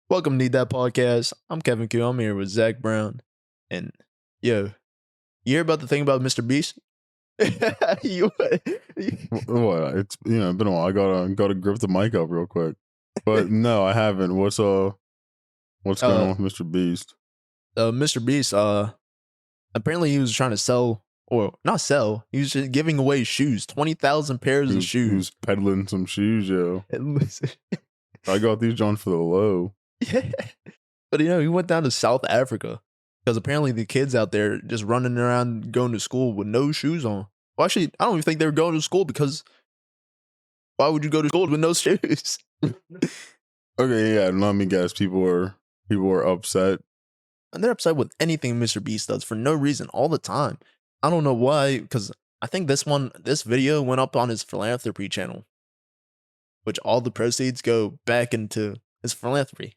Welcome to Need That Podcast. I'm Kevin Q. I'm here with Zach Brown. And yo, you hear about the thing about Mr. Beast? you, What? It's been a while. I gotta grip the mic up real quick. But no, I haven't. What's going on with Mr. Beast? Mr. Beast, apparently he was trying to sell, or not sell, he was just giving away shoes, 20,000 pairs of shoes. He was peddling some shoes, yo. I got these John for the low. Yeah. But he went down to South Africa because apparently the kids out there just running around going to school with no shoes on. Well, actually, I don't even think they were going to school because why would you go to school with no shoes? Okay, yeah, let me guess. People are upset. And they're upset with anything Mr. Beast does for no reason all the time. I don't know why, because I think this video went up on his philanthropy channel, which all the proceeds go back into his philanthropy.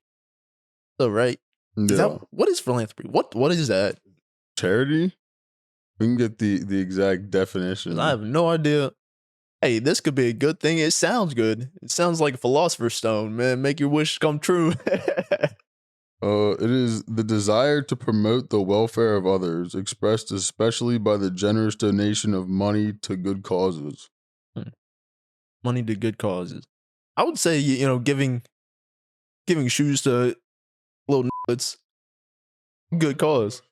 So, right? Yeah. What is philanthropy? What is that? Charity? We can get the exact definition. I have no idea. Hey, this could be a good thing. It sounds good. It sounds like a philosopher's stone, man. Make your wish come true. It is the desire to promote the welfare of others, expressed especially by the generous donation of money to good causes. Money to good causes. I would say, giving shoes to little it's good cause.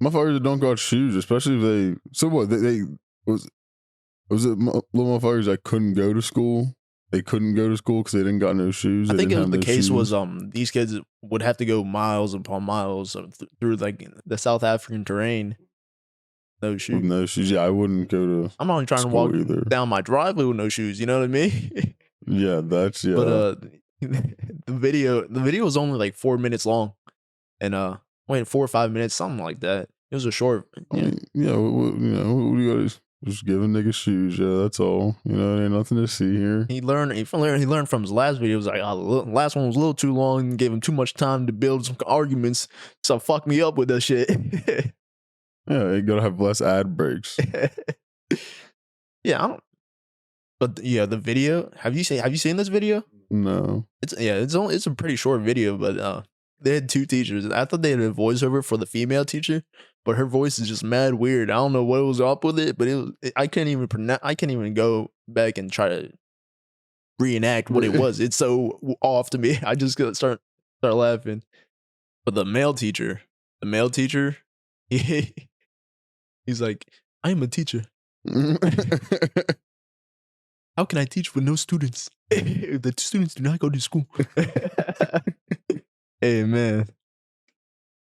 Motherfuckers that don't got shoes, especially if they. So what? They was it little motherfuckers that couldn't go to school? They couldn't go to school because they didn't got no shoes. I think the case was these kids would have to go miles upon miles through like the South African terrain. No shoes. With no shoes. Yeah, I wouldn't go to. I'm not trying to walk down my driveway with no shoes. You know what I mean? Yeah, that's yeah. But the video was only like 4 minutes long, and 4 or 5 minutes, something like that. It was a short. I mean, what do you got? Just giving niggas shoes, yeah, that's all. There ain't nothing to see here. He learned from his last video. It was like, last one was a little too long, gave him too much time to build some arguments, so fuck me up with that shit. Yeah, you gotta have less ad breaks. Yeah, I don't. But yeah, the video. Have you seen this video? No. It's a pretty short video, but they had two teachers. I thought they had a voiceover for the female teacher, but her voice is just mad weird. I don't know what was up with it, but I can't even go back and try to reenact what it was. It's so off to me. I just gotta start laughing. But the male teacher, he's like, I am a teacher. How can I teach with no students? The students do not go to school. Hey, man.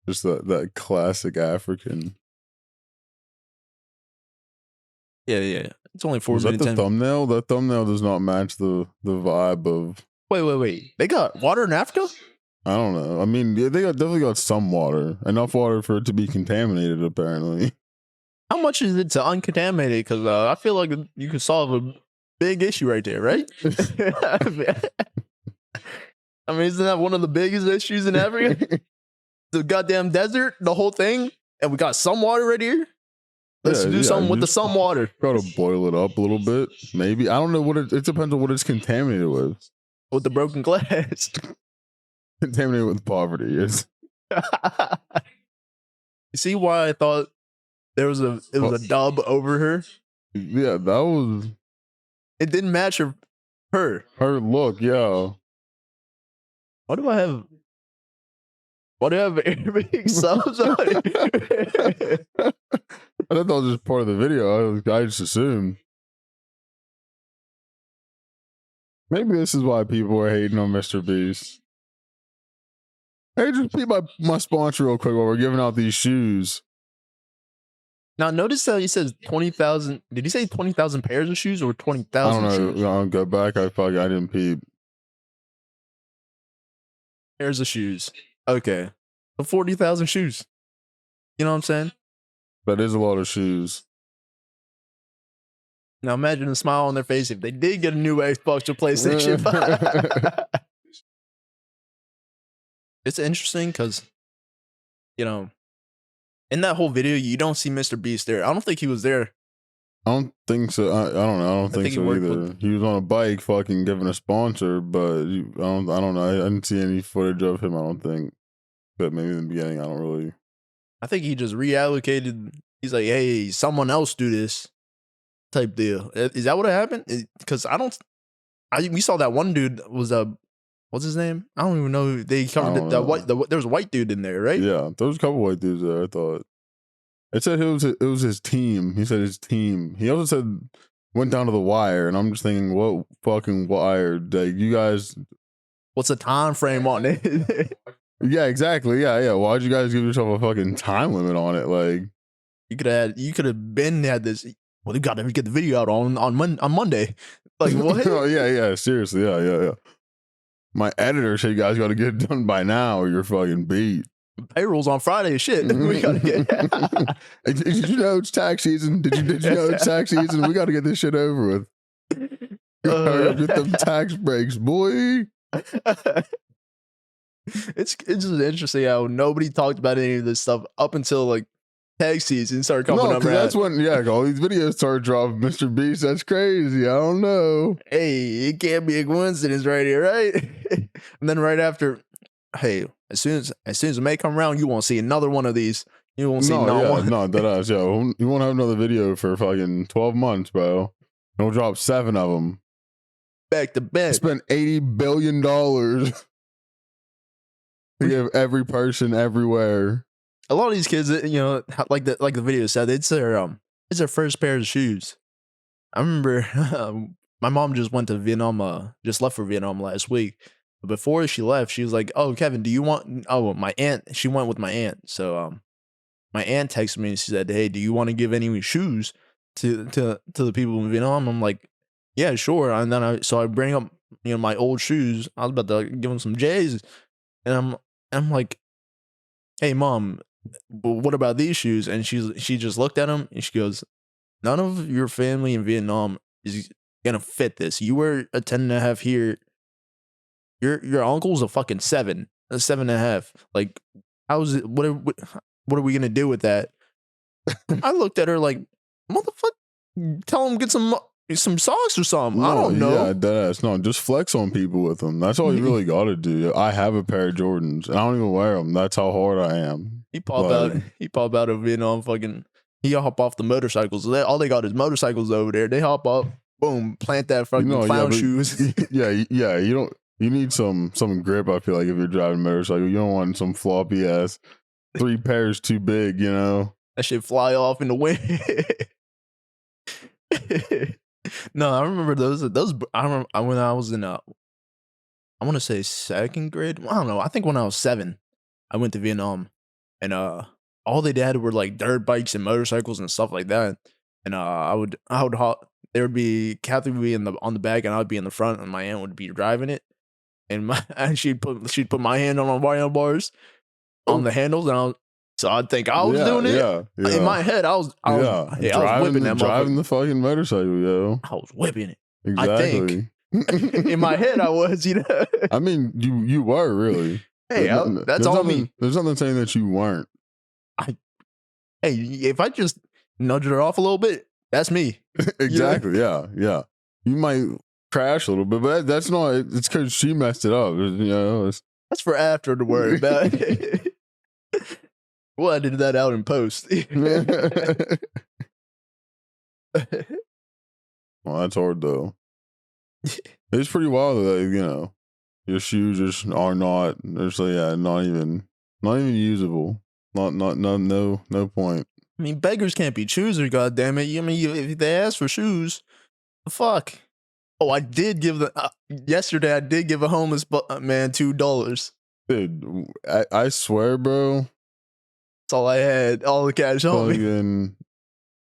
Just that classic African. Yeah. It's only 4 minutes. Is that the thumbnail? That thumbnail does not match the vibe of. Wait. They got water in Africa? I don't know. I mean, yeah, they definitely got some water. Enough water for it to be contaminated, apparently. How much is it to uncontaminate it? Because I feel like you could solve a big issue right there, right? I mean, isn't that one of the biggest issues in Africa? The goddamn desert, the whole thing, and we got some water right here. Let's do something with the some water. Gotta boil it up a little bit, maybe. I don't know what it depends on what it's contaminated with. With the broken glass. Contaminated with poverty, yes. You see why I thought it was a dub over her? Yeah, that was. It didn't match her look, yeah. Why do I have Arabic subs on it? I thought that was just part of the video. I just assumed. Maybe this is why people are hating on Mr. Beast. Hey, just be my sponsor real quick while we're giving out these shoes. Now, notice that he says 20,000. Did he say 20,000 pairs of shoes or 20,000 I don't shoes? know. I'll go back. I didn't peep. Pairs of shoes. Okay. So 40,000 shoes. You know what I'm saying? That is a lot of shoes. Now imagine the smile on their face if they did get a new Xbox or PlayStation 5. It's interesting because, in that whole video, you don't see Mr. Beast there. I don't think he was there I don't think so. I don't know. I don't I think think he so worked either. with. He was on a bike, fucking giving a sponsor, but I don't know. I didn't see any footage of him. I don't think. But maybe in the beginning, I don't really. I think he just reallocated. He's like, hey, someone else do this type deal. Is that what happened? Because I don't. We saw that one dude was what's his name? I don't even know. They I covered don't that white. know. There was a white dude in there, right? Yeah, there was a couple white dudes there. I thought it said it was his team. He said his team. He also said went down to the wire, and I'm just thinking, what fucking wire? Like, you guys. What's the time frame on it? Yeah, exactly. Yeah, yeah. Why'd you guys give yourself a fucking time limit on it? Like, You could have been had this. Well, you got to get the video out on Monday. Like what? oh yeah, yeah. Seriously, yeah, yeah, yeah. My editor said you guys got to get it done by now, or you're fucking beat. Payroll's on Friday. Shit, we gotta get. Did you know it's tax season? Did you know it's tax season? We got to get this shit over with. Hurry up, get them tax breaks, boy. It's just interesting how nobody talked about any of this stuff up until like tag season started coming No, up. because that's when all these videos started dropping. Mr. Beast, that's crazy. I don't know. Hey, it can't be a coincidence right here, right? And then right after, hey, as soon as the May come around, you won't see another one of these. You won't see one. No, that ass, yo. You won't have another video for fucking 12 months, bro. We'll drop 7 of them. Back to back. Spend $80 billion to give every person everywhere. A lot of these kids, like the video said, it's their first pair of shoes. I remember my mom just went to Vietnam, just left for Vietnam last week. But before she left, she was like, "Oh, Kevin, do you want?" Oh, my aunt. She went with my aunt. So my aunt texted me and she said, "Hey, do you want to give any shoes to the people in Vietnam?" I'm like, "Yeah, sure." And then I bring up my old shoes. I was about to give them some J's, and I'm like, "Hey, mom, but what about these shoes?" And she just looked at them and she goes, "None of your family in Vietnam is gonna fit this. You wear a 10.5 here. Your uncle's a fucking 7, a 7.5. Like, how's it? What are we gonna do with that?" I looked at her like, "Motherfucker, tell him get some socks or something." I don't know. Yeah, deadass. No, just flex on people with them. That's all you really got to do. I have a pair of Jordans, and I don't even wear them. That's how hard I am. He pop out of Vietnam fucking. He hop off the motorcycles. All they got is motorcycles over there. They hop up, boom, plant that fucking clown shoes. Yeah, yeah. You don't. You need some grip. I feel like if you're driving a motorcycle, you don't want some floppy ass 3 pairs too big. You know. That shit fly off in the wind. No, I remember those. I remember when I was in I want to say second grade. I don't know. I think when I was 7, I went to Vietnam, and all they had were like dirt bikes and motorcycles and stuff like that. And I would hop. There would be Kathy would be on the back, and I would be in the front, and my aunt would be driving it. And and she'd put my hand on my bars on the handles, and so I'd think I was doing it. Yeah, yeah. In my head, I was whipping that driving the fucking motorcycle, yo. I was whipping it. Exactly. I think. In my head, I was, I mean, you were really. Hey, that's all me. There's nothing saying that you weren't. Hey, if I just nudge her off a little bit, that's me. Exactly. Yeah, yeah. You might crash a little bit, but that's not. It's because she messed it up. That's for after to worry about. Well, I did that out in post. Well, that's hard though. It's pretty wild that your shoes just are not. They're so not even usable. No point. I mean, beggars can't be choosers. God damn it! I mean, if they ask for shoes, the fuck. Oh, I did give yesterday. I did give a homeless man $2. Dude, I swear, bro. That's all I had. All the cash on me.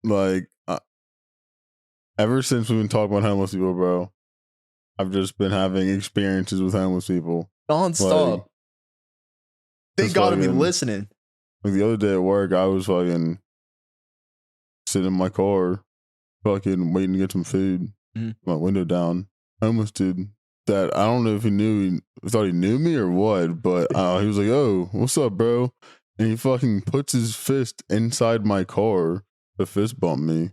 Like, ever since we've been talking about homeless people, bro, I've just been having experiences with homeless people nonstop. Like, they gotta be listening. Like the other day at work, I was fucking sitting in my car, fucking waiting to get some food. My window down. Homeless dude that I don't know if he thought he knew me or what, but he was like, "Oh, what's up, bro?" And he fucking puts his fist inside my car to fist bump me.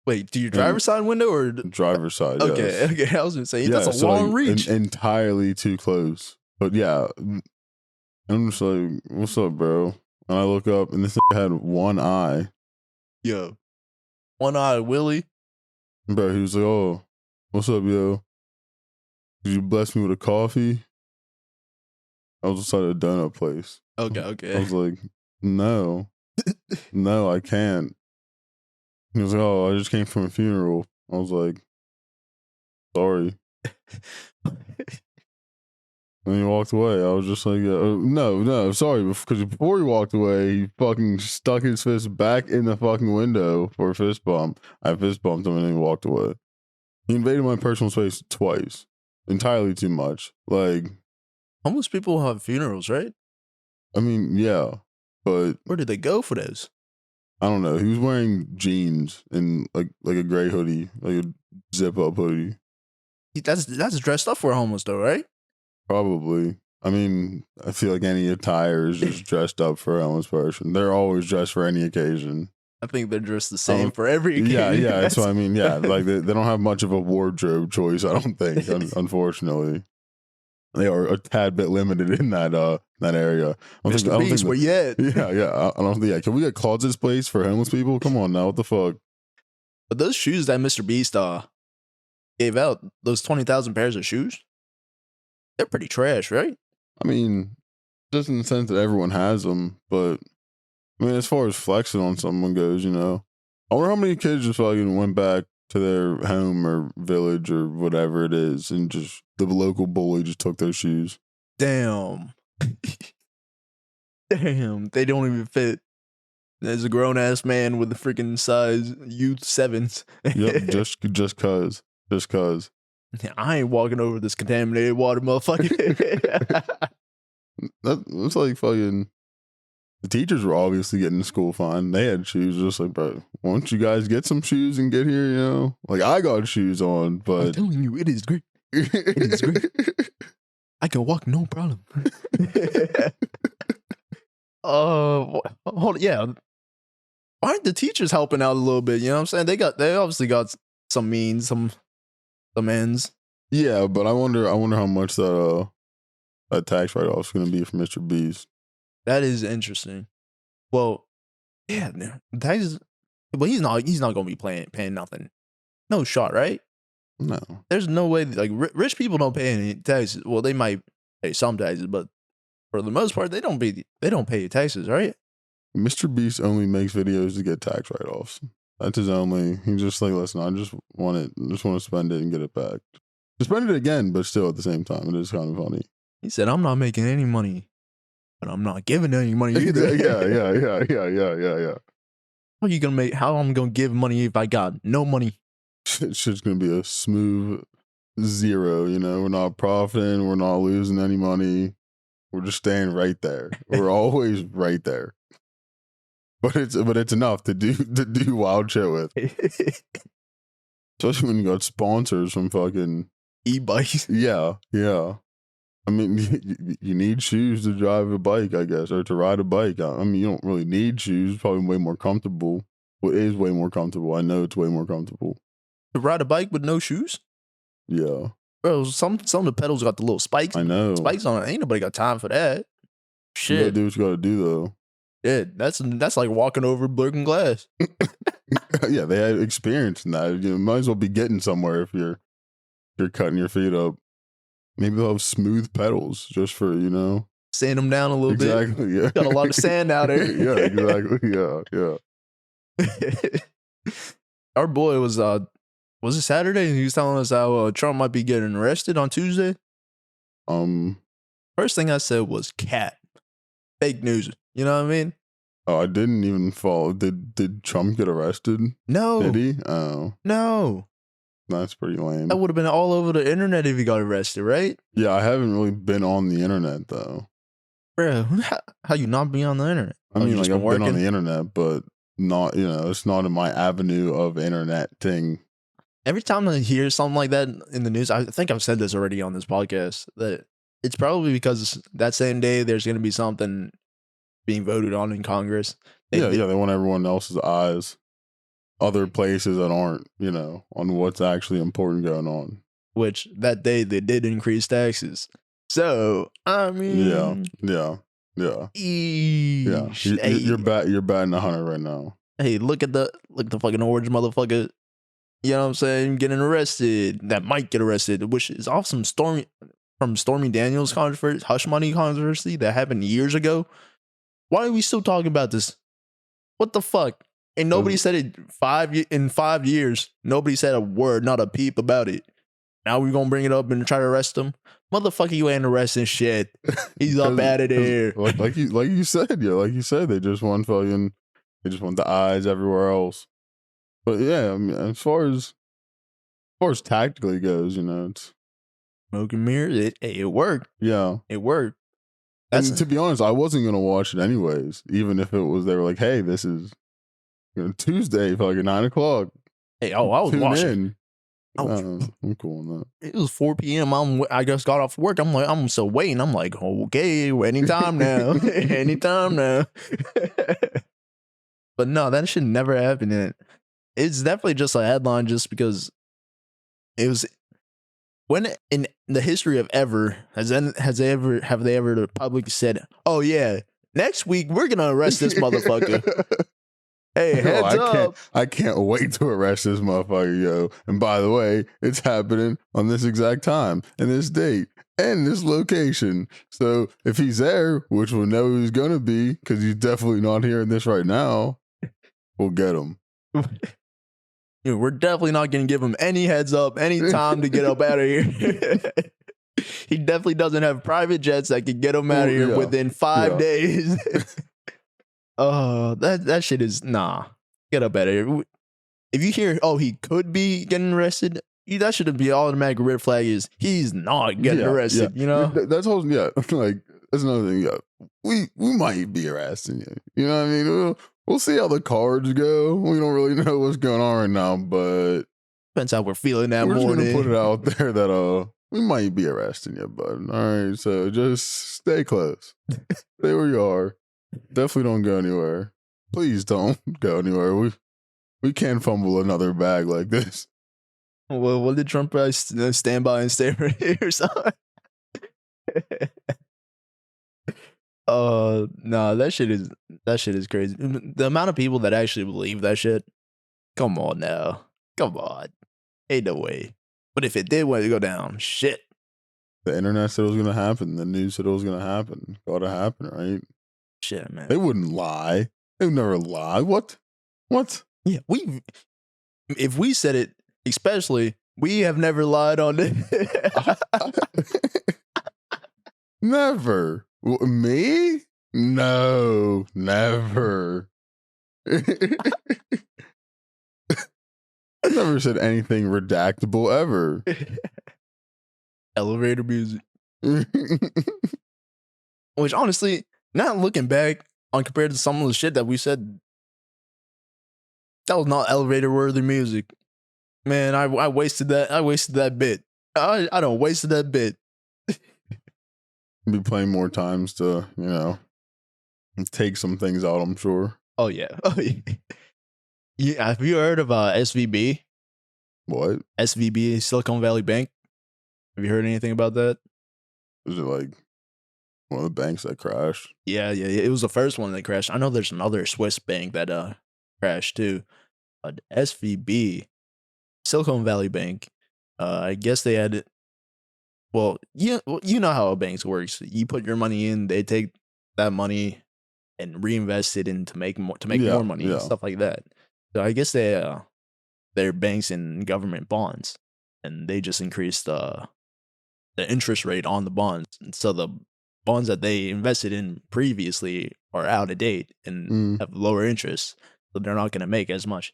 Wait, do your And driver's side window or driver's side, okay, yes. okay. I was gonna say Yeah, that's a so long like reach. entirely too close. But yeah, I'm just like, "What's up, bro?" And I look up, and this had one eye. Yo, one-eyed Willie. Bro, he was like, "Oh, what's up, yo? Did you bless me with a coffee?" I was inside a donut place. Okay, I okay. was like, "No, no, I can't." He was like, "Oh, I just came from a funeral." I was like, "Sorry." And he walked away. I was just like, no, sorry. Because before he walked away, he fucking stuck his fist back in the fucking window for a fist bump. I fist bumped him and then he walked away. He invaded my personal space twice. Entirely too much. Like, Homeless people have funerals, right? I mean, yeah. But Where did they go for those? I don't know. He was wearing jeans and like a gray hoodie, like a zip up hoodie. That's dressed up for a homeless though, right? Probably. I mean, I feel like any attire is just dressed up for a homeless person. They're always dressed for any occasion. I think they're dressed the same for every Yeah, occasion. yeah. That's what I mean. Yeah, like they don't have much of a wardrobe choice. I don't think, unfortunately, they are a tad bit limited in that area. Mr. Beast, where you at? Yeah, yeah. I don't think. Yeah, can we get closets placed for homeless people? Come on now, what the fuck? But those shoes that Mr. Beast gave out, those 20,000 pairs of shoes, they're pretty trash, right? I mean, just in the sense that everyone has them, but I mean, as far as flexing on someone goes, I wonder how many kids just fucking went back to their home or village or whatever it is, and just the local bully just took their shoes. Damn. Damn, they don't even fit. There's a grown ass man with the freaking size youth sevens. Yep, just cause. I ain't walking over this contaminated water, motherfucker. That's like fucking. The teachers were obviously getting to school fine. They had shoes. Just like, bro, why don't you guys get some shoes and get here? Like I got shoes on, I'm but telling you, it is great. It is great. I can walk no problem. Hold on, yeah. Why aren't the teachers helping out a little bit? You know what I'm saying? They obviously got some means, some ends. Yeah, but I wonder how much that tax write off's gonna be for Mr.Beast. That is interesting. Well, yeah, taxes. But he's not gonna be paying nothing. No shot, right? No. There's no way. Like rich people don't pay any taxes. Well, they might pay some taxes, but for the most part, they don't pay taxes, right? Mr.Beast only makes videos to get tax write offs. That's his only. He's just like, listen, I just want to spend it and get it back. To spend it again, but still at the same time, it is kind of funny. He said, "I'm not making any money, but I'm not giving any money either." yeah. How you gonna make? How I'm gonna give money if I got no money? It's just gonna be a smooth zero. We're not profiting. We're not losing any money. We're just staying right there. We're always right there. But it's enough to do wild shit with. Especially when you got sponsors from fucking e-bikes. Yeah. I mean, you need shoes to drive a bike, I guess, or to ride a bike. I mean, you don't really need shoes. It's probably way more comfortable. Well, it is way more comfortable. I know it's way more comfortable. To ride a bike with no shoes? Yeah. Bro, some of the pedals got the little spikes. I know. Spikes on it. Ain't nobody got time for that. Shit. You gotta do what you gotta do, though. Yeah, that's like walking over broken glass. Yeah, they had experience in that. You might as well be getting somewhere if you're cutting your feet up. Maybe they'll have smooth pedals just for, sand them down a little bit. Exactly, yeah. Got a lot of sand out there. Yeah, exactly. Yeah. Our boy was it Saturday? He was telling us how Trump might be getting arrested on Tuesday. First thing I said was cat. Fake news. You know what I mean? Oh, I didn't even follow. Did Trump get arrested? No. Did he? Oh. No. That's pretty lame. That would have been all over the internet if he got arrested, right? Yeah, I haven't really been on the internet, though. Bro, how you not be on the internet? I mean, like, I've been on the internet, but not, it's not in my avenue of internet thing. Every time I hear something like that in the news, I think I've said this already on this podcast, that it's probably because that same day there's going to be something being voted on in Congress. They want everyone else's eyes. other places that aren't, on what's actually important going on. Which that day they did increase taxes. So I Yeah, mean, yeah, yeah, yeah. eesh. You're Hey, you're batting 100 right now. hey, look at the fucking orange motherfucker. You know what I'm saying? Getting arrested. That might get arrested, which is off some Stormy Daniels controversy, hush money controversy that happened years ago. Why are we still talking about this? What the fuck? And nobody said it in 5 years. Nobody said a word, not a peep about it. Now we're gonna bring it up and try to arrest him. Motherfucker, you ain't arresting shit. He's up out of there. Like you said, they just want the eyes everywhere else. But yeah, I mean, as far as tactically goes, it's Smoke and mirrors. It worked. yeah. It worked. And to be honest, I wasn't gonna watch it anyways, even if it was they were like, "Hey, this is Tuesday for like 9 o'clock." Hey, I was Tune watching. in. I'm cool on that. It was 4 p.m. I just got off work. I'm still waiting. I'm like, okay, anytime now. Anytime now. But no, that should never happen. And it's definitely just a headline just because it was when in the history of ever have they ever publicly said, oh yeah, next week we're gonna arrest this motherfucker. Hey, heads up. I can't wait to arrest this motherfucker, yo. And by the way, it's happening on this exact time and this date and this location. So if he's there, which we'll know he's going to be because he's definitely not hearing this right now, we'll get him. We're definitely not going to give him any heads up, any time to get up out of here. He definitely doesn't have private jets that can get him out of here within 5 days. Oh, that shit is nah. Get up out of here. If you hear, oh, he could be getting arrested, that should be automatic red flag is he's not getting arrested. Yeah. You know, that's all. Yeah, like that's another thing. Yeah, we might be arresting you. You know what I mean? We'll see how the cards go. We don't really know what's going on right now, but depends how we're feeling that morning. We're just gonna put it out there that we might be arresting you, bud. All right, so just stay close. Stay where you are. Definitely don't go anywhere. Please don't go anywhere. We can't fumble another bag like this. Well, what did Trump stand by and stay right here or something? No, that shit is crazy. The amount of people that actually believe that shit. Come on now. Come on. Ain't no way. But if it did want to go down, shit. The internet said it was gonna happen. The news said it was gonna happen. Gotta happen, right? Shit, man. They wouldn't lie. They would never lie. What? Yeah, if we said it, especially, we have never lied on it. Never. Me? No, never. I never said anything redactable ever. Elevator music. Which honestly, not looking back on compared to some of the shit that we said, that was not elevator worthy music. Man, I wasted that. I wasted that bit. I don't wasted that bit. Be playing more times to, take some things out, I'm sure. Oh yeah. Yeah, have you heard of SVB? What? SVB, Silicon Valley Bank. Have you heard anything about that? Is it like one of the banks that crashed? Yeah. It was the first one that crashed. I know there's another Swiss bank that crashed too. SVB, Silicon Valley Bank. I guess they had. Well, you know how a bank works. You put your money in, they take that money and reinvest it in to make more money and stuff like that. So I guess they're banks and government bonds, and they just increased the interest rate on the bonds. And so the bonds that they invested in previously are out of date and have lower interest, so they're not going to make as much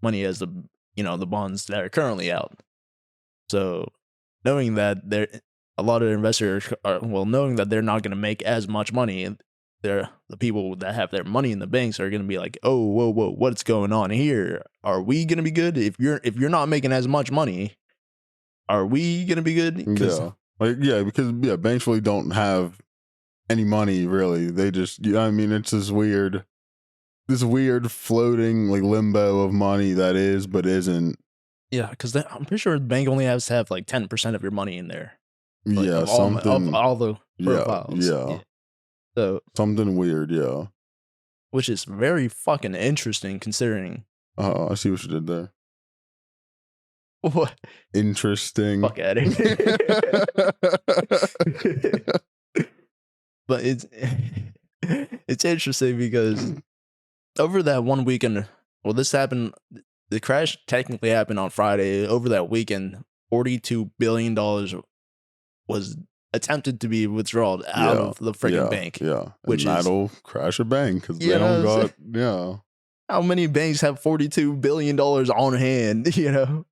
money as the bonds that are currently out. So knowing that a lot of investors knowing that they're not going to make as much money, and the people that have their money in the banks are going to be like, oh, whoa, what's going on here? Are we going to be good? If you're not making as much money, are we going to be good? Because banks really don't have any money, really. They just, it's this weird this weird floating like limbo of money that is but isn't. Yeah, because I'm pretty sure the bank only has to have like 10% of your money in there, like Yeah, of something. all the Yeah, profiles. yeah, Yeah. So, something weird. Yeah. which is very fucking interesting considering I see what you did there. what Interesting. fuck at it. But it's interesting because over that one weekend, well, this happened. The crash technically happened on Friday. Over that weekend, $42 billion was attempted to be withdrawn out Yeah, of the freaking yeah, bank, yeah, and which is, that'll crash a bank because you they don't know, got. Yeah, how many banks have $42 billion on hand? You know,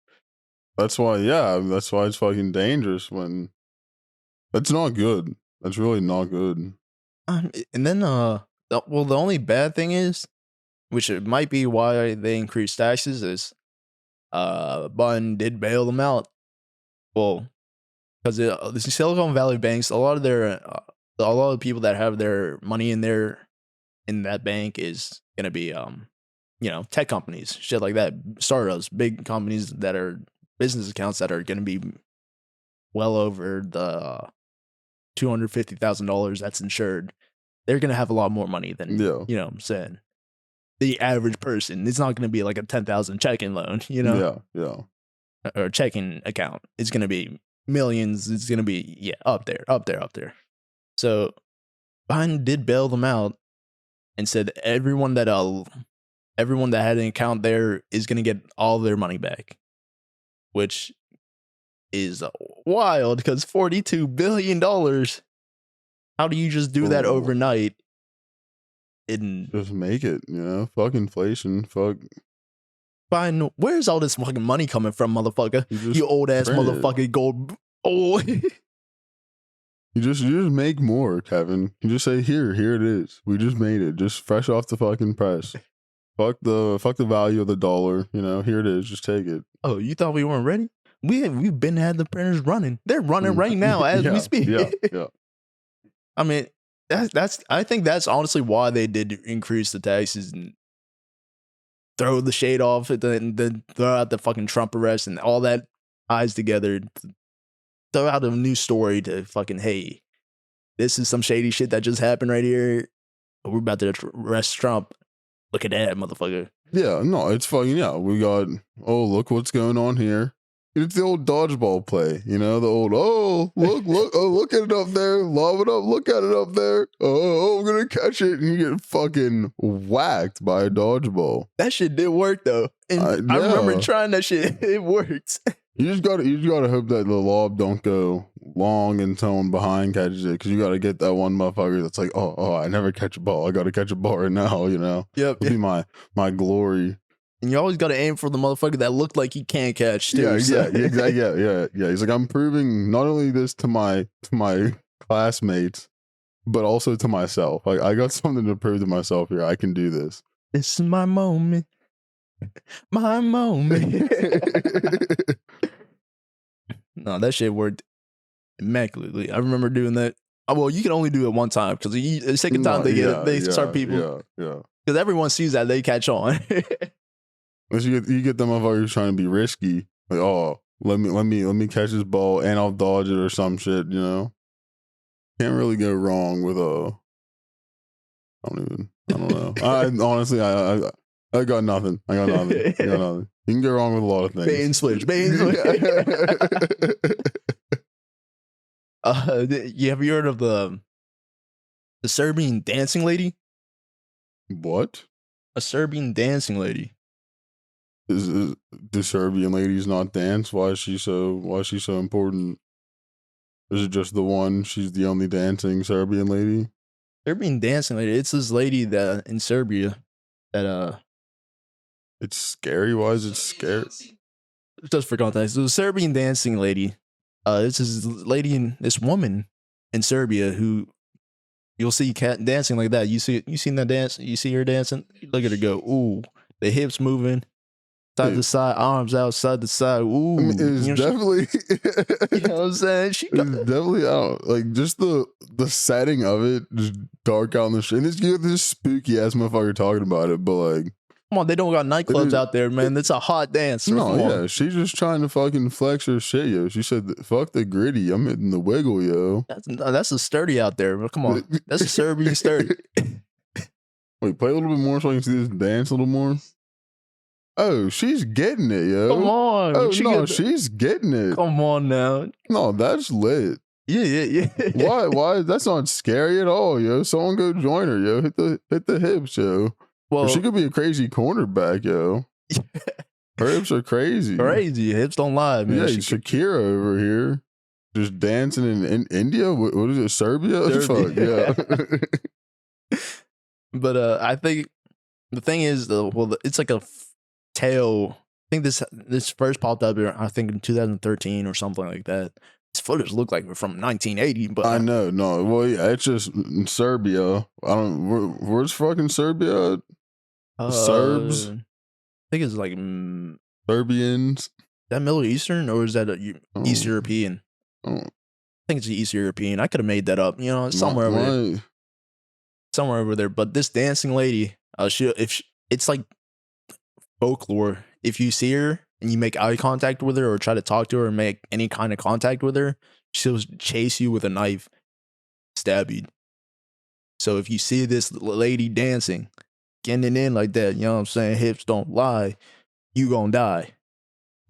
that's why. Yeah, that's why it's fucking dangerous when. That's not good. That's really not good. and then the only bad thing is, which it might be why they increased taxes, is Biden did bail them out. Well, because the Silicon Valley banks, a lot of people that have their money in that bank is gonna be tech companies, shit like that, startups, big companies that are business accounts that are gonna be well over the $250,000 that's insured. They're gonna have a lot more money than Yeah, what I'm saying. The average person, it's not gonna be like a 10,000 checking loan, yeah, yeah. or checking account. It's gonna be millions. It's gonna be up there, up there, up there. So Biden did bail them out and said everyone that had an account there is gonna get all their money back, which is wild because $42 billion. How do you just do that Oh, overnight? In just make it. Fuck inflation. Fuck. Biden, where's all this fucking money coming from, motherfucker? You just You old ass print it. motherfucking gold. Oh, You just make more, Kevin. You just say here it is. We just made it, just fresh off the fucking press. Fuck the value of the dollar. Here it is. Just take it. oh, you thought we weren't ready? We've been had the printers running. They're running right now as we Yeah, speak. yeah. I mean, I think that's honestly why they did increase the taxes and throw the shade off and then throw out the fucking Trump arrest and all that ties together. Throw out a new story to fucking, hey, this is some shady shit that just happened right here. We're about to arrest Trump. Look at that, motherfucker. Yeah, no, it's fucking, yeah. We got, oh, look what's going on here. It's the old dodgeball play, the old, oh, look at it up there, lob it up, look at it up there. Oh, I'm gonna catch it, and you get fucking whacked by a dodgeball. That shit did work though, and I remember Yeah. trying that shit. It worked. You just gotta hope that the lob don't go long and someone behind catches it, because you gotta get that one motherfucker that's like, oh, I never catch a ball. I gotta catch a ball right now. Yep. It'll be my glory. And you always got to aim for the motherfucker that looked like he can't catch too. Yeah, so. exactly. Yeah. He's like, I'm proving not only this to my classmates, but also to myself. Like, I got something to prove to myself here. I can do this. This is my moment. My moment. No, that shit worked immaculately. I remember doing that. Oh, well, you can only do it one time because the second time they start people. Yeah. Because everyone sees that they catch on. Unless you get them motherfuckers trying to be risky. Like, oh, let me catch this ball and I'll dodge it or some shit. Can't really go wrong with I don't know. I honestly I got nothing. You can go wrong with a lot of things. Bait and switch. Have you heard of the Serbian dancing lady? What? A Serbian dancing lady. Do Serbian ladies not dance? Why is she so important? Is it just the one? She's the only dancing Serbian lady? Serbian dancing lady. It's this lady that in Serbia that it's scary. Why is it scary? Just for context, the Serbian dancing lady. This is this woman in Serbia who you'll see dancing like that. You seen that dance? You see her dancing? Look at her go. Ooh, the hips moving. Side to side, arms out, side to side. Ooh, I mean, it's you know, definitely, you know what I'm saying? She got, it's definitely out. Like just the setting of it, just dark out in the street. And it's you this spooky ass motherfucker talking about it, but like, come on, they don't got it nightclubs is. out there, man. It's a hot dance. So No, come on. yeah, she's just trying to fucking flex her shit, yo. She said, "Fuck the gritty, I'm hitting the wiggle, yo." That's a sturdy out there. But come on, that's a Serbian sturdy. Wait, play a little bit more so I can see this dance a little more. Oh, she's getting it, yo. Come on. Oh no, she's getting it. Come on now. No, that's lit. Yeah. Why? Why? That's not scary at all, yo. Someone go join her, yo. Hit the hips, yo. Well, Or she could be a crazy cornerback, yo. Her hips are crazy. Crazy. Hips don't lie, man. Yeah, Shakira over here just dancing in India. What is it? Serbia? Fuck, yeah. But I think the thing is, it's like a tale. I think this first popped up here, I think in 2013 or something like that. This footage looked like from 1980, but I know, no. Well, yeah, it's just in Serbia. I don't. Where's fucking Serbia? The Serbs. I think it's like Serbians. that Middle Eastern or is that East European? I think it's East European. I could have made that up. You know, somewhere over there. Somewhere over there. But this dancing lady, it's like folklore. If you see her and you make eye contact with her or try to talk to her or make any kind of contact with her, she'll chase you with a knife, stab you. So if you see this lady dancing, getting it in like that, you know what I'm saying? Hips don't lie. You gonna die.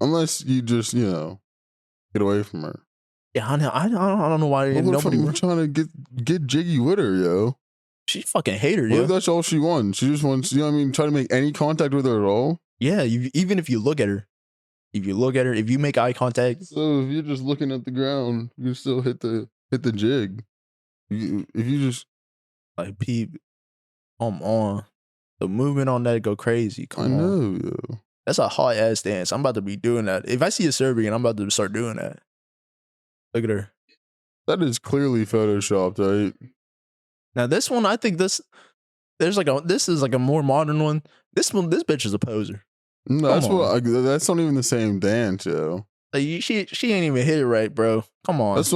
Unless you just, get away from her. Yeah, I know. I don't know why nobody. We're trying to get jiggy with her, yo. She fucking hate her, What yo. if that's all she wants? She just wants, try to make any contact with her at all. Yeah, even if you look at her, if you make eye contact. So if you're just looking at the ground, you can still hit the jig. If you just like peep, come on, the movement on that go crazy. Come on. I know, yo. That's a hot ass dance. I'm about to be doing that. If I see a Serbian, I'm about to start doing that. Look at her. That is clearly photoshopped, right? Now this one, I think this is like a more modern one. This bitch is a poser. No, that's not even the same dance, yo. Like she ain't even hit it right, bro. Come on. That's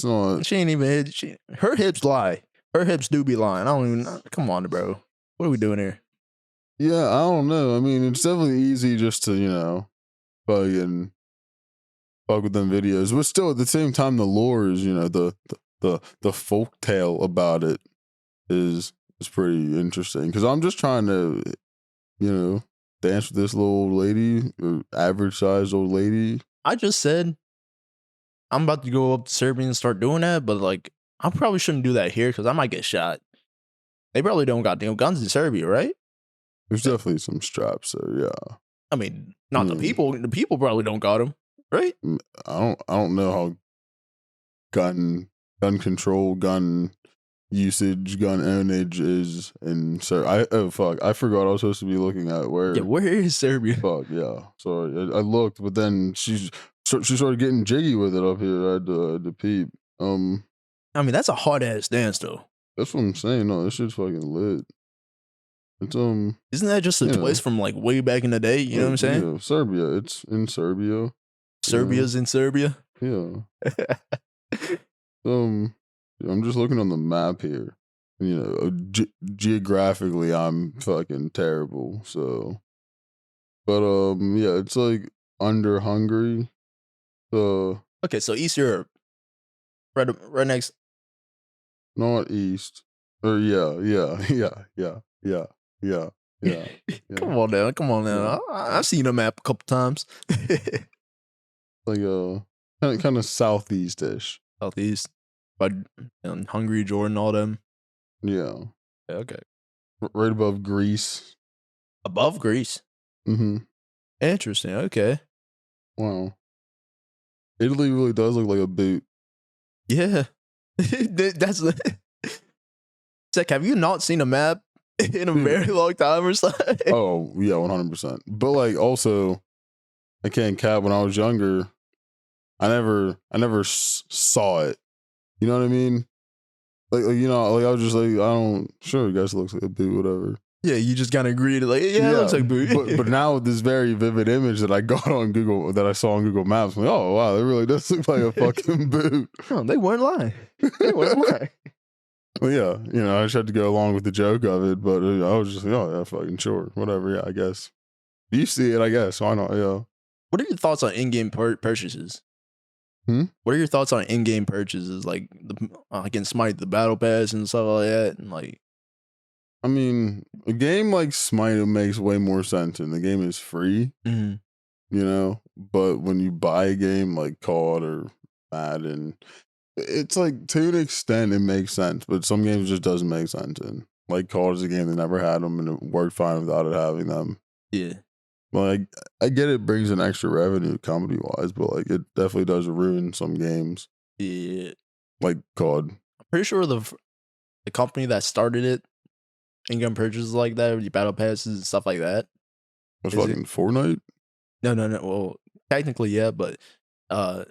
not. She ain't even hit. Her hips lie. Her hips do be lying. I don't even. Come on, bro. What are we doing here? Yeah, I don't know. I mean, it's definitely easy just to fucking fuck with them videos, but still at the same time, the lore is the folk tale about it is pretty interesting because I'm just trying to dance with this little old lady, average sized old lady. I just said I'm about to go up to Serbia and start doing that, but like I probably shouldn't do that here because I might get shot. They probably don't got guns in Serbia, right? There's definitely some straps there, yeah. I mean, not the people. The people probably don't got them, right? I don't know how gun control, gun usage, gun ownage is in Serbia. I forgot I was supposed to be looking at where. Yeah, where is Serbia? Fuck yeah, sorry. I looked, but then she started getting jiggy with it up here. I had to peep. I mean, that's a hard ass dance though. That's what I'm saying. No, this shit's fucking lit. It's Isn't that just a twist from like way back in the day? You know what I'm saying? Yeah, Serbia. It's in Serbia. Serbia's in Serbia. Yeah. I'm just looking on the map here. Geographically, I'm fucking terrible. So, but yeah, it's like under Hungary. So okay, so East Europe, right next. Not east. Or yeah. Come on now. I've seen a map a couple times. Like kind of southeast-ish. Southeast, but Hungary, Jordan, all them. Yeah. Okay. Right above Greece. Above Greece. Mm-hmm. Interesting. Okay. Wow. Italy really does look like a boot. Yeah. That's it's like, have you not seen a map in a very long time or something? Oh yeah, 100%. But like also, I can't cap. When I was younger, I never saw it. You know what I mean? Like I was just like, I don't. Sure, I guess it looks like a boot, whatever. Yeah, you just kind of agreed, like, yeah, it looks like boot. but now with this very vivid image that I got on Google, that I saw on Google Maps, I'm like, oh wow, that really does look like a fucking boot. No, they weren't lying. They weren't lying. Well, yeah, you know, I just had to go along with the joke of it, but I was just like, oh yeah, fucking sure, whatever. Yeah, I guess you see it. I guess why not? Yeah. What are your thoughts on in-game purchases? What are your thoughts on in-game purchases, like in Smite, the battle pass and stuff like that, and like? I mean, a game like Smite, it makes way more sense, and the game is free, you know. But when you buy a game like COD or Madden, it's like, to an extent it makes sense, but some games just doesn't make sense. And like COD is a game that never had them, and it worked fine without it having them. Yeah. Like, I get it brings an extra revenue company wise, but like it definitely does ruin some games. Yeah. Like COD. I'm pretty sure the company that started it, in-game purchases like that, the battle passes and stuff like that. What's fucking Fortnite? No. Well, technically, yeah, but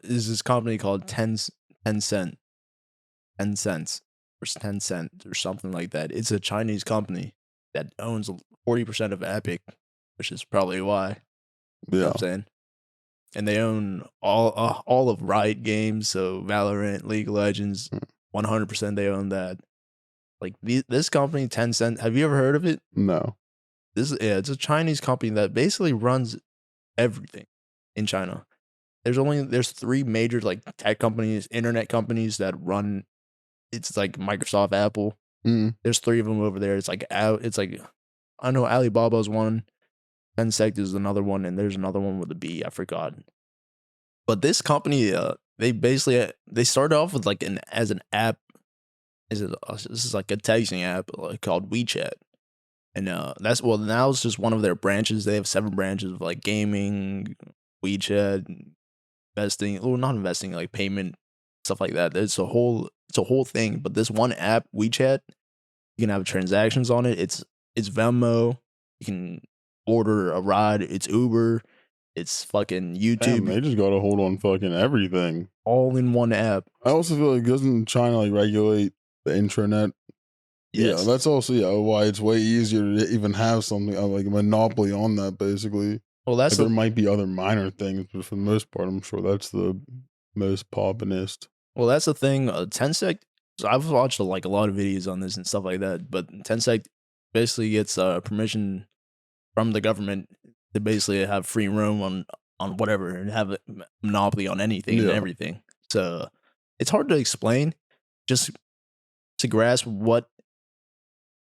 is this company called 10 cent, 10 cents, or 10 cent, or something like that. It's a Chinese company that owns 40% of Epic, which is probably why. You know what I'm saying? And they own all of Riot Games, so Valorant, League of Legends, 100% they own that. Like this company, 10 cent, have you ever heard of it? No. It's a Chinese company that basically runs everything in China. There's 3 major like tech companies, internet companies that run. It's like Microsoft, Apple. There's 3 of them over there. It's like I know Alibaba's one, Tencent is another one, and there's another one with a B. I forgot. But this company, they basically they started off with like an app. This is like a texting app called WeChat, and now it's just one of their branches. They have 7 branches of like gaming, WeChat, investing. Well, not investing, like payment, stuff like that. It's a whole thing. But this one app, WeChat, you can have transactions on it. It's Venmo. You can order a ride. It's Uber. It's fucking YouTube. Damn, they just got a hold on fucking everything. All in one app. I also feel like, doesn't China like regulate the intranet? Yes. Yeah, that's also why it's way easier to even have something like a monopoly on that, basically. Well, that's there might be other minor things, but for the most part, I'm sure that's the most poppinest. Well, that's the thing. Tencent. So I've watched like a lot of videos on this and stuff like that, but Tencent basically gets permission from the government to basically have free roam on whatever and have a monopoly on anything and everything. So it's hard to explain, just to grasp what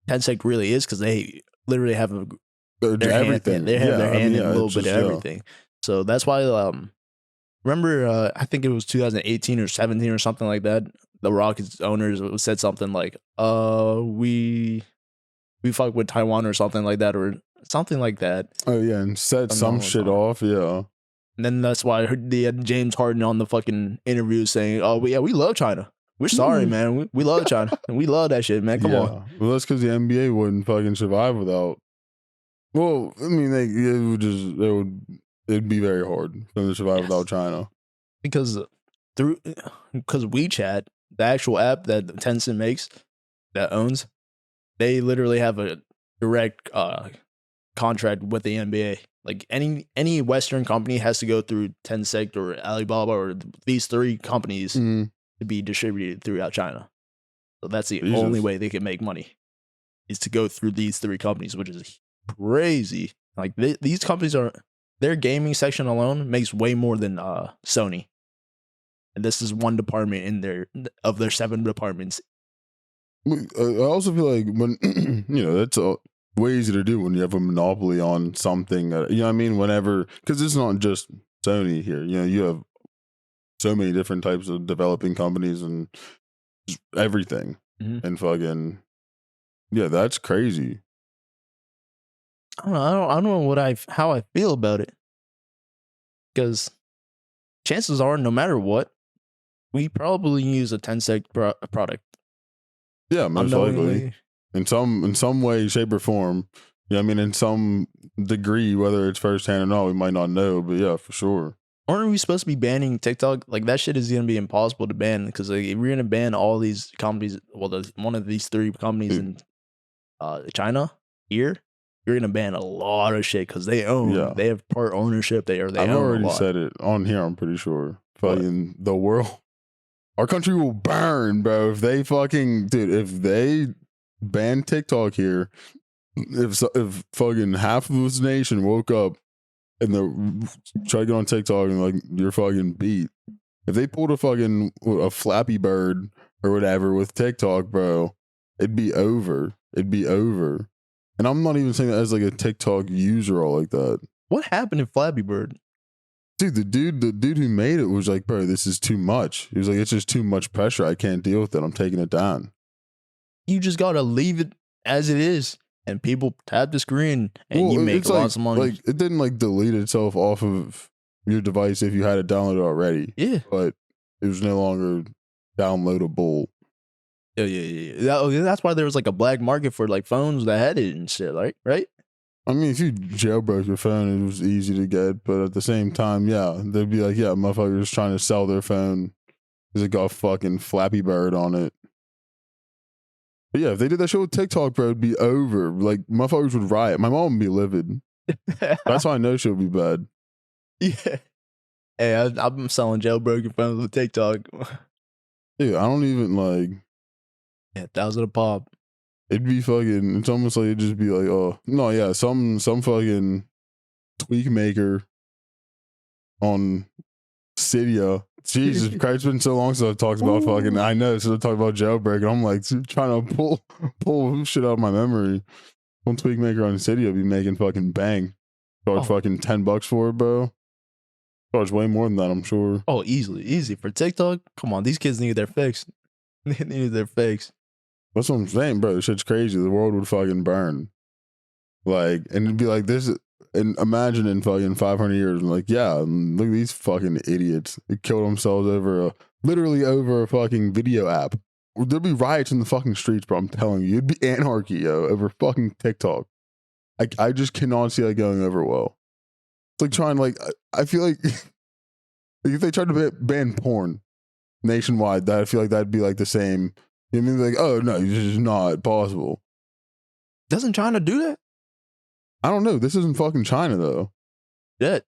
Tencent really is, because they literally have everything. They have their hand in a little bit of everything. So that's why. Remember, I think it was 2018 or 17 or something like that. The Rockets owners said something like, we fuck with Taiwan or something like that, or something like that. Oh yeah, and set some shit off, yeah. And then that's why they had James Harden on the fucking interview saying, "Oh yeah, we love China. We're sorry, man. We love China, and we love that shit, man. Come on." Well, that's because the NBA wouldn't fucking survive without. Well, I mean, it'd be very hard for them to survive without China. Because WeChat, the actual app that Tencent makes, that owns, they literally have a direct contract with the NBA. Like any Western company has to go through Tencent or Alibaba or these 3 companies to be distributed throughout China. So that's the only way they can make money, is to go through these 3 companies, which is crazy. Like these companies their gaming section alone makes way more than Sony. And this is one department in their 7 departments. I also feel like when that's way easy to do when you have a monopoly on something. That, you know what I mean? Whenever, because it's not just Sony here. You know, you have so many different types of developing companies and everything, and fucking that's crazy. I don't know how I feel about it, because chances are, no matter what, we probably use a Tencent product. Yeah, most likely. In some way, shape, or form. Yeah, I mean, in some degree, whether it's firsthand or not, we might not know, but yeah, for sure. Aren't we supposed to be banning TikTok? Like, that shit is gonna be impossible to ban, because like, if we're gonna ban all these companies, well, one of these 3 companies in China here, you're gonna ban a lot of shit because they own, Yeah. they have part ownership. They I've own a already lot. said it on here, I'm pretty sure. What? Fucking the world. Our country will burn, bro. If they fucking, dude, if they ban TikTok here, if fucking half of this nation woke up and they try to get on TikTok and like you're fucking beat. If they pulled a Flappy Bird or whatever with TikTok, bro, it'd be over. It'd be over. And I'm not even saying that as like a TikTok user or like that. What happened in Flappy Bird? Dude, the dude who made it was like, bro, this is too much. He was like, it's just too much pressure. I can't deal with it. I'm taking it down. You just gotta leave it as it is, and people tap the screen, and you make lots of money. Like it didn't like delete itself off of your device if you had it downloaded already. Yeah, but it was no longer downloadable. yeah. That's why there was like a black market for like phones that had it and shit. Like, right? I mean, if you jailbroke your phone, it was easy to get. But at the same time, yeah, they'd be like, yeah, motherfuckers trying to sell their phone because it got fucking Flappy Bird on it. But yeah, if they did that shit with TikTok, bro, it'd be over. Like, motherfuckers would riot. My mom would be livid. That's how I know she'll be bad. Yeah. Hey, I've been selling jailbroken phones with TikTok. Dude, I don't even like. Yeah, 1,000 a pop. It'd be fucking. It's almost like it'd just be like, oh no, yeah, some fucking tweak maker on Cydia. Jesus Christ, it's been so long since I've talked about fucking. I know, so I talked about jailbreak, and I'm like trying to pull shit out of my memory. One tweak maker on Cydia be making fucking bang. Charge fucking $10 for it, bro. Charge way more than that, I'm sure. Oh, easy for TikTok. Come on, these kids need their fix. They need their fix. That's what I'm saying, bro. This shit's crazy. The world would fucking burn. Like, and it'd be like this. And imagine in fucking 500 years, I'm like, yeah, look at these fucking idiots. They killed themselves literally over a fucking video app. There'd be riots in the fucking streets, bro. I'm telling you, it'd be anarchy, yo, over fucking TikTok. I just cannot see that going over well. It's like trying, like, I feel like if they tried to ban porn nationwide, that I feel like that'd be like the same. You know what I mean? Like, oh no, this is not possible. Doesn't China do that? I don't know. This isn't fucking China though. Yeah.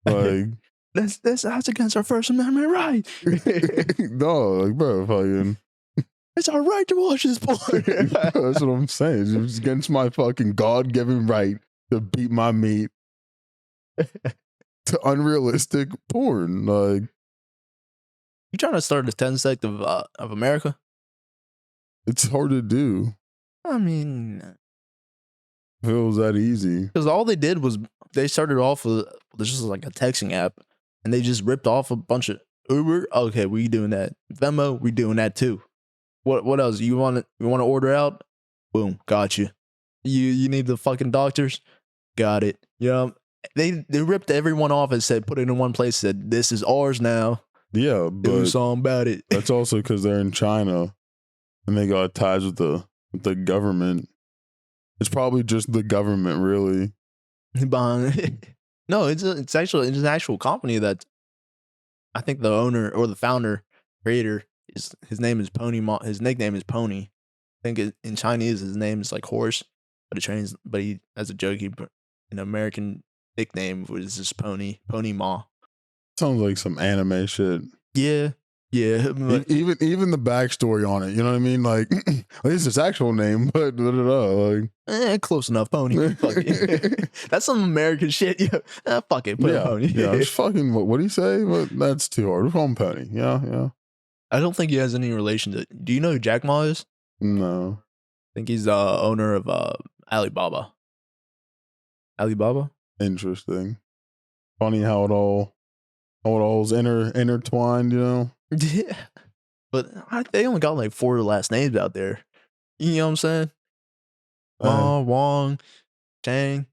Like that's against our First Amendment right. no, like bro, fucking. It's our right to watch this porn. That's what I'm saying. It's against my fucking God-given right to beat my meat to unrealistic porn. Like, you trying to start a 10 sect of America? it's hard to do. I mean, if it was that easy. Because all they did was they started off with this is like a texting app, and they just ripped off a bunch of Uber. Okay, we doing that. Venmo, we doing that too. What else? You want to order out? Boom, got you. You need the fucking doctors? Got it. You know, they ripped everyone off and said put it in one place. Said this is ours now. Yeah, but do something about it. That's also because they're in China and they got ties with the government. It's probably just the government, really. No, it's an actual company that I think the owner or the founder, creator his name is Pony. His nickname is Pony. I think in Chinese his name is like horse, but he as a joke an American nickname was just Pony Ma. Sounds like some anime shit. Yeah. Even the backstory on it, you know what I mean? Like, at least his actual name, but like, close enough, Pony. Fuck it. That's some American shit. Yeah, fuck it, put a Pony. Yeah, it's fucking. What do you say? But that's too hard. We'll call him Pony. Yeah. I don't think he has any relation to. Do you know who Jack Ma is? No. I think he's the owner of Alibaba. Alibaba. Interesting. Funny how it all's intertwined, you know. Yeah, but they only got like 4 last names out there. You know what I'm saying? Ma, Wong, Chang.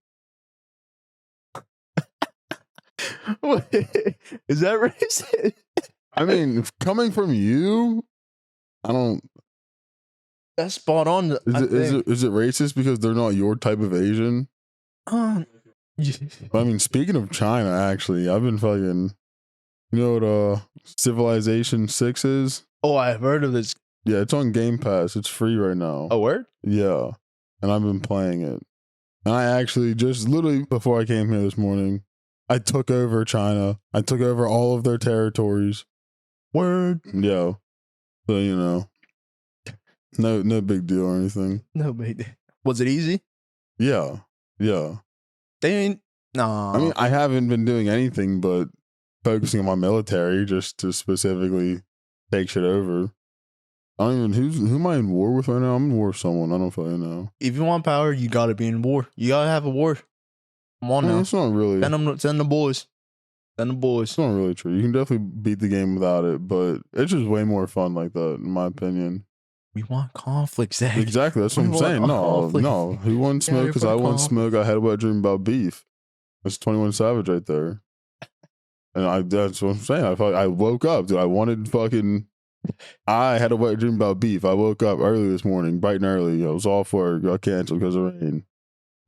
Is that racist? I mean, coming from you, I don't. That's spot on. Is it racist because they're not your type of Asian? I mean, speaking of China, actually, I've been fucking. You know what Civilization 6 is? Oh, I've heard of this. Yeah, it's on Game Pass. It's free right now. Oh, word? Yeah. And I've been playing it. And I actually just literally before I came here this morning, I took over China. I took over all of their territories. Word. Yo. So, you know, no big deal or anything. No big deal. Was it easy? Yeah. Yeah. They ain't. Nah. I mean, I haven't been doing anything but focusing on my military just to specifically take shit over. I don't even, who am I in war with right now? I'm in war with someone. I don't fucking know. If you want power, you gotta be in war. You gotta have a war. Come on I mean, now. it's not really. Send the boys. Send the boys. It's not really true. You can definitely beat the game without it, but it's just way more fun like that, in my opinion. We want conflict, Zach. Exactly. That's what I'm saying. No. Who wants smoke? Because I want smoke. I had a wet dream about beef. That's 21 Savage right there. And that's what I'm saying. I woke up, dude. I had a wet dream about beef. I woke up early this morning, bright and early. I was off work. Got canceled because of rain.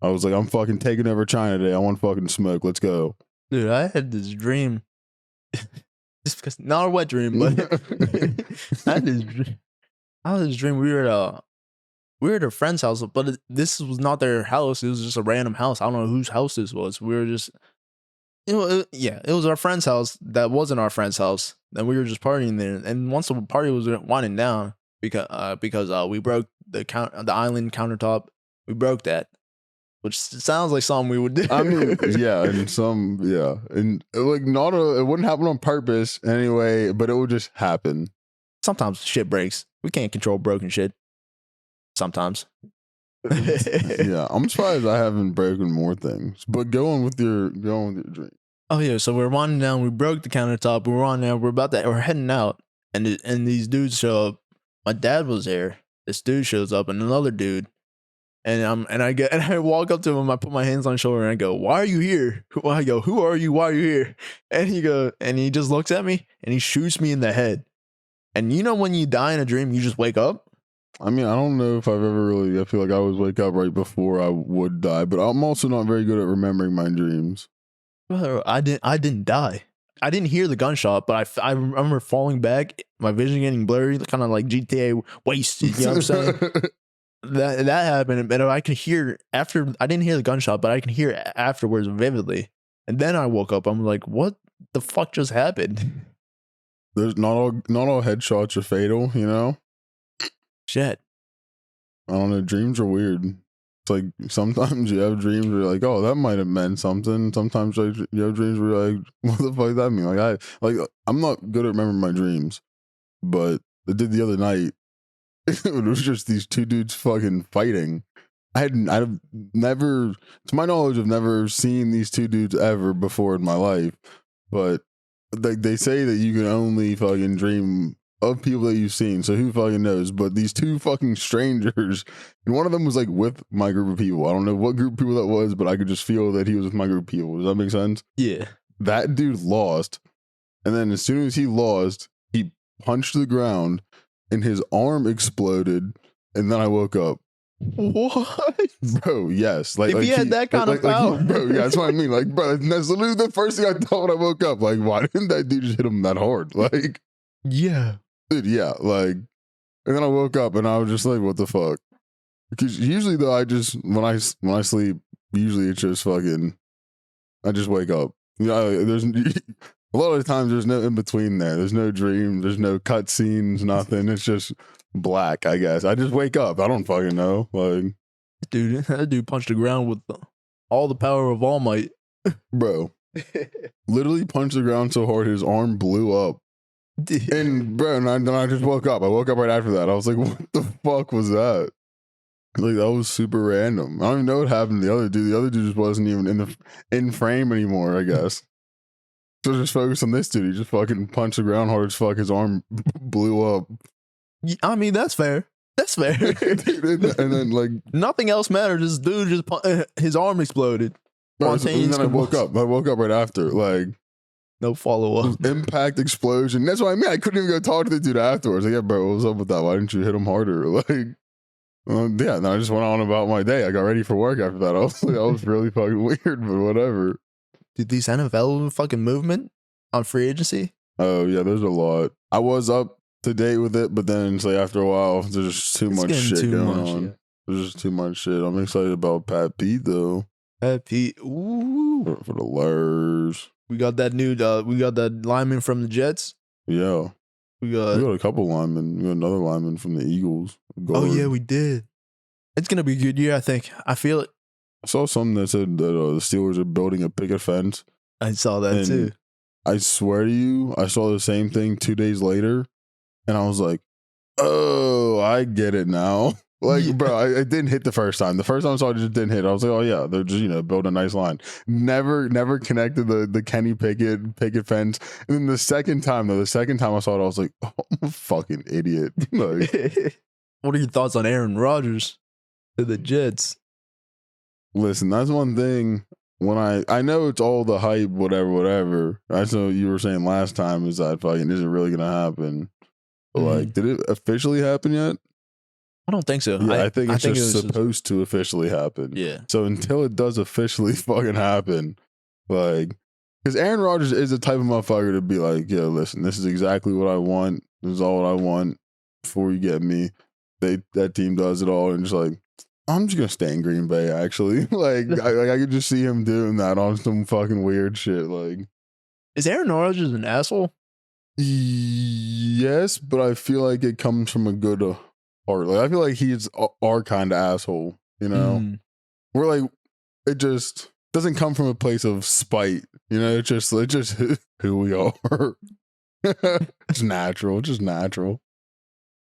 I was like, I'm fucking taking over China today. I want fucking smoke. Let's go. Dude, I had this dream. Just because, not a wet dream, but I had this dream. We were at a friend's house, but this was not their house. It was just a random house. I don't know whose house this was. We were just, it was our friend's house that wasn't our friend's house. And we were just partying there. And once the party was winding down, because we broke the island countertop, we broke that. Which sounds like something we would do. I mean, yeah, and like it wouldn't happen on purpose anyway, but it would just happen. Sometimes shit breaks. We can't control broken shit. Sometimes. Yeah, I'm surprised I haven't broken more things. But go on with your dream. Oh yeah, so we're winding down. We broke the countertop. We're on there. We're heading out, and these dudes show up. My dad was there. This dude shows up, and another dude. And I walk up to him. I put my hands on his shoulder and I go, "Why are you here?" I go, "Who are you? Why are you here?" And he just looks at me and he shoots me in the head. And you know when you die in a dream, you just wake up. I mean, I don't know if I've ever really. I feel like I always wake up right before I would die, but I'm also not very good at remembering my dreams. I didn't die. I didn't hear the gunshot, but I remember falling back, my vision getting blurry, kind of like GTA wasted. You know what I'm saying? That happened, but I could hear after. I didn't hear the gunshot, but I can hear afterwards vividly. And then I woke up. I'm like, what the fuck just happened? There's not all headshots are fatal, you know. Shit. I don't know. Dreams are weird. It's like sometimes you have dreams where you're like, oh, that might have meant something. Sometimes you have dreams where you're like, what the fuck does that mean? I'm not good at remembering my dreams, but I did the other night. It was just these two dudes fucking fighting. I've never, to my knowledge, I've never seen these two dudes ever before in my life. But they say that you can only fucking dream of people that you've seen. So who fucking knows? But these two fucking strangers, and one of them was like with my group of people. I don't know what group of people that was, but I could just feel that he was with my group of people. Does that make sense? Yeah. That dude lost. And then as soon as he lost, he punched the ground. And his arm exploded, and then I woke up. What, bro? Yes, if he had that kind of power, bro. Yeah, that's what I mean. Like, bro, that's literally the first thing I thought when I woke up. Like, why didn't that dude just hit him that hard? Like, yeah, dude, yeah. Like, and then I woke up, and I was just like, what the fuck? Because usually, though, I just when I sleep, usually it's just fucking. I just wake up. You know, there's. A lot of the times there's no in between there. There's no dream. There's no cut scenes, nothing. It's just black, I guess. I just wake up. I don't fucking know. Like, dude, that dude punched the ground with all the power of All Might. Bro, literally punched the ground so hard his arm blew up. And bro, then I just woke up. I woke up right after that. I was like, what the fuck was that? Like, that was super random. I don't even know what happened to the other dude. The other dude just wasn't even in frame anymore, I guess. So just focus on this dude. He just fucking punched the ground hard as fuck. His arm blew up. I mean, that's fair. That's fair. And then like nothing else matters. This dude just his arm exploded. And then I woke up. I woke up right after. Like, no follow up. Impact, explosion. That's what I mean. I couldn't even go talk to the dude afterwards. Like, yeah, bro, what was up with that? Why didn't you hit him harder? Like, yeah. No, I just went on about my day. I got ready for work after that. I was like, that was really fucking weird, but whatever. Dude, these NFL fucking movement on free agency. Oh yeah, there's a lot. I was up to date with it, but then it's like after a while, there's just too much shit going on. There's just too much shit. I'm excited about Pat Pete though. Pat Pete, ooh, For the Lurs. we got that new. We got that lineman from the Jets. Yeah. We We got. got a couple linemen. We got another lineman from the Eagles. Oh yeah, Guard. we did. It's gonna be a good year. I think. I feel it. I saw something that said that the Steelers are building a picket fence. I saw that And too. I swear to you, I saw the same thing 2 days later, and I was like, "Oh, I get it now." Like, Yeah. bro, I didn't hit the first time. The first time I saw it, just didn't hit. I was like, "Oh yeah, they're just building a nice line." Never connected the Kenny picket fence. And then the second time I saw it, I was like, "Oh, I'm a fucking idiot." Like, What are your thoughts on Aaron Rodgers to the Jets? listen, that's one thing. When I know it's all the hype, whatever. I know you were saying last time is that fucking isn't really gonna happen. But like, did it officially happen yet? I don't think so. Yeah, I think it's it just was supposed to officially happen. Yeah. So until it does officially fucking happen, like, because Aaron Rodgers is the type of motherfucker to be like, "Yo, listen, this is exactly what I want. This is all what I want. Before you get me, that team does it all, and just like, I'm just gonna stay in Green Bay. Actually, I could just see him doing that on some fucking weird shit. Like, Is Aaron Rodgers an asshole? yes, but I feel like it comes from a good heart. Like, I feel like he's our kind of asshole. We're like, it just doesn't come from a place of spite. It's just who we are. It's natural. Just natural.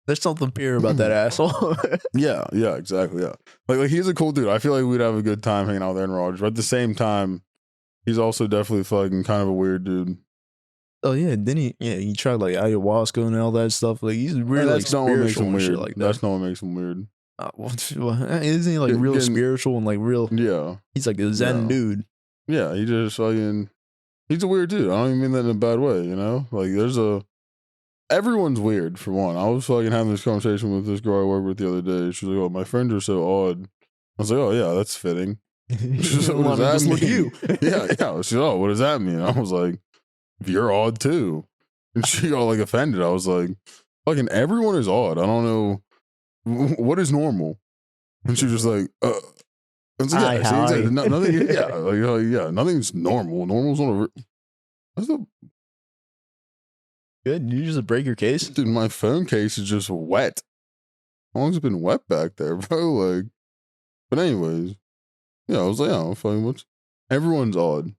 There's something pure about that asshole. Yeah, exactly. Yeah, like he's a cool dude. I feel like we'd have a good time hanging out with Aaron Rodgers. But at the same time, he's also definitely fucking kind of a weird dude. Oh yeah, then he tried like ayahuasca and all that stuff. Like he's really like That's not what makes spiritual him and shit weird. like that. That's not what makes him weird. Isn't he like real Getting- spiritual and like real? Yeah, He's like a Zen dude. yeah. He just fucking. He's a weird dude. I don't even mean that in a bad way. Like everyone's weird for one. I was fucking having this conversation with this girl I worked with the other day. She was like, "Oh, my friends are so odd." I was like, "Oh yeah, that's fitting." She's like, "What does that Just look at mean?" you. Yeah. She's like, "Oh, what does that mean?" I was like, "You're odd too." And she got like offended. I was like, "Fucking everyone is odd. I don't know what is normal." And she was just like, I was like, Hi. nothing. Yeah, nothing's normal. Normal's on a. That's a Good. You just break your case. Dude, my phone case is just wet. How long's it been wet back there, bro? Like, but anyways, yeah, I was like, "Oh, fucking what's?" Everyone's odd.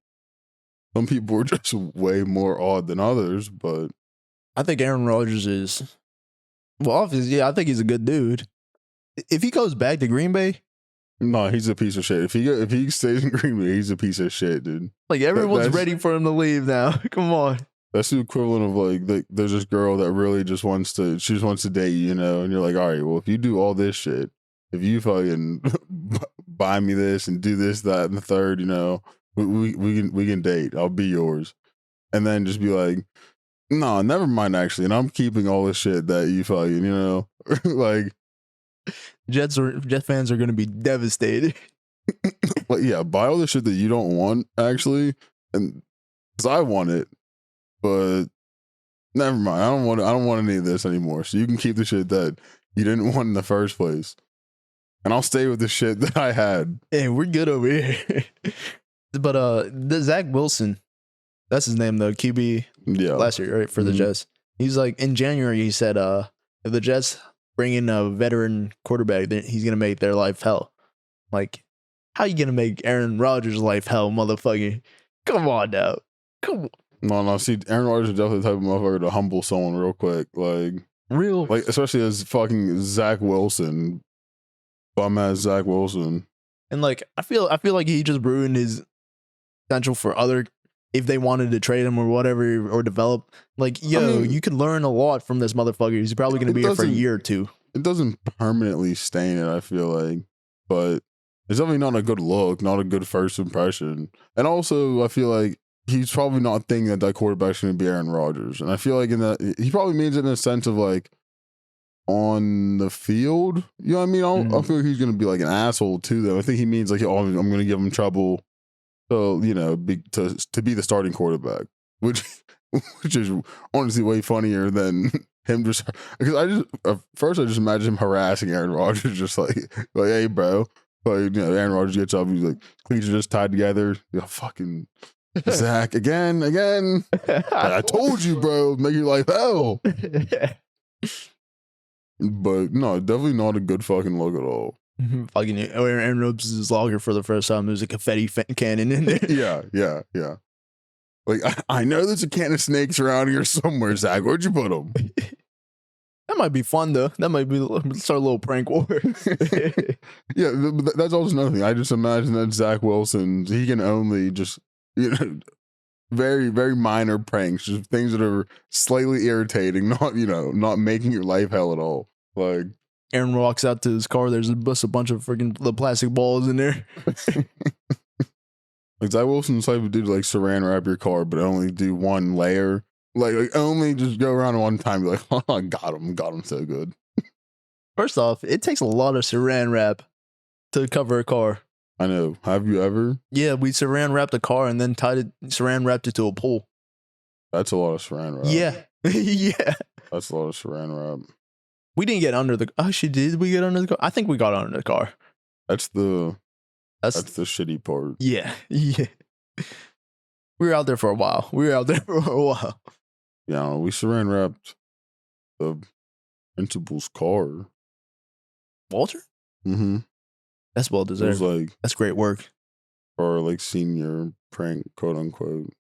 Some people are just way more odd than others, but I think Aaron Rodgers is. Well, obviously, yeah, I think he's a good dude. If he goes back to Green Bay, no, he's a piece of shit. If he stays in Green Bay, he's a piece of shit, dude. like everyone's That's- ready for him to leave now. Come on. That's the equivalent of like there's this girl that really just wants to date you, and you're like, all right, well, if you do all this shit, if you fucking buy me this and do this, that, and the third, we can date. I'll be yours. And then just be like, no, never mind actually, and I'm keeping all this shit that you fucking, like Jet fans are going to be devastated. like, yeah, buy all the shit that you don't want actually, and because I want it. But never mind. I don't want any of this anymore. So you can keep the shit that you didn't want in the first place, and I'll stay with the shit that I had. Hey, we're good over here. But the Zach Wilson, that's his name though, QB last year, right, for the Jets. He's like in January. He said, if the Jets bring in a veteran quarterback, then he's gonna make their life hell. Like, how you gonna make Aaron Rodgers' life hell, motherfucker? Come on now, come on. No. See, Aaron Rodgers is definitely the type of motherfucker to humble someone real quick. Like, especially as fucking Zach Wilson, bum ass Zach Wilson. And like, I feel like he just ruined his potential for other, if they wanted to trade him or whatever or develop. Like, you could learn a lot from this motherfucker. He's probably going to be here for a year or two. It doesn't permanently stain it, I feel like, but it's definitely not a good look, not a good first impression. And also, I feel like he's probably not thinking that quarterback's going to be Aaron Rodgers. And I feel like he probably means it in a sense of like on the field. You know what I mean? I feel like he's going to be like an asshole to them. I think he means like, oh, I'm going to give him trouble. So, to be the starting quarterback, which is honestly way funnier than him just because I just at first I just imagine him harassing Aaron Rodgers, just like hey bro, like Aaron Rodgers gets up, he's like cleats are just tied together, fucking Zach again. Like, I told you, bro, make your life hell. But no, definitely not a good fucking look at all. Fucking Aaron opens his locker for the first time. There's a confetti cannon in there. Yeah. Like I know there's a can of snakes around here somewhere, Zach. Where'd you put them? That might be fun though. That might be start a little prank war. Yeah, that's also another thing. I just imagine that Zach Wilson, he can only just very, very minor pranks, just things that are slightly irritating, not making your life hell at all. Like Aaron walks out to his car. There's a bunch of freaking the plastic balls in there. Like Zach Wilson's type of dude, like saran wrap your car, but only do one layer. Like only just go around one time. Be like, oh, got him so good. First off, it takes a lot of saran wrap to cover a car. I know. Have you ever? Yeah, we saran wrapped the car and then saran wrapped it to a pole. That's a lot of saran wrap. Yeah. Yeah. That's a lot of saran wrap. We didn't get under the. Oh, did we get under the car? I think we got under the car. That's the shitty part. Yeah. We were out there for a while. Yeah, we saran wrapped the principal's car. Walter? Mm-hmm. That's well deserved. That's great work. Or like senior prank, quote unquote.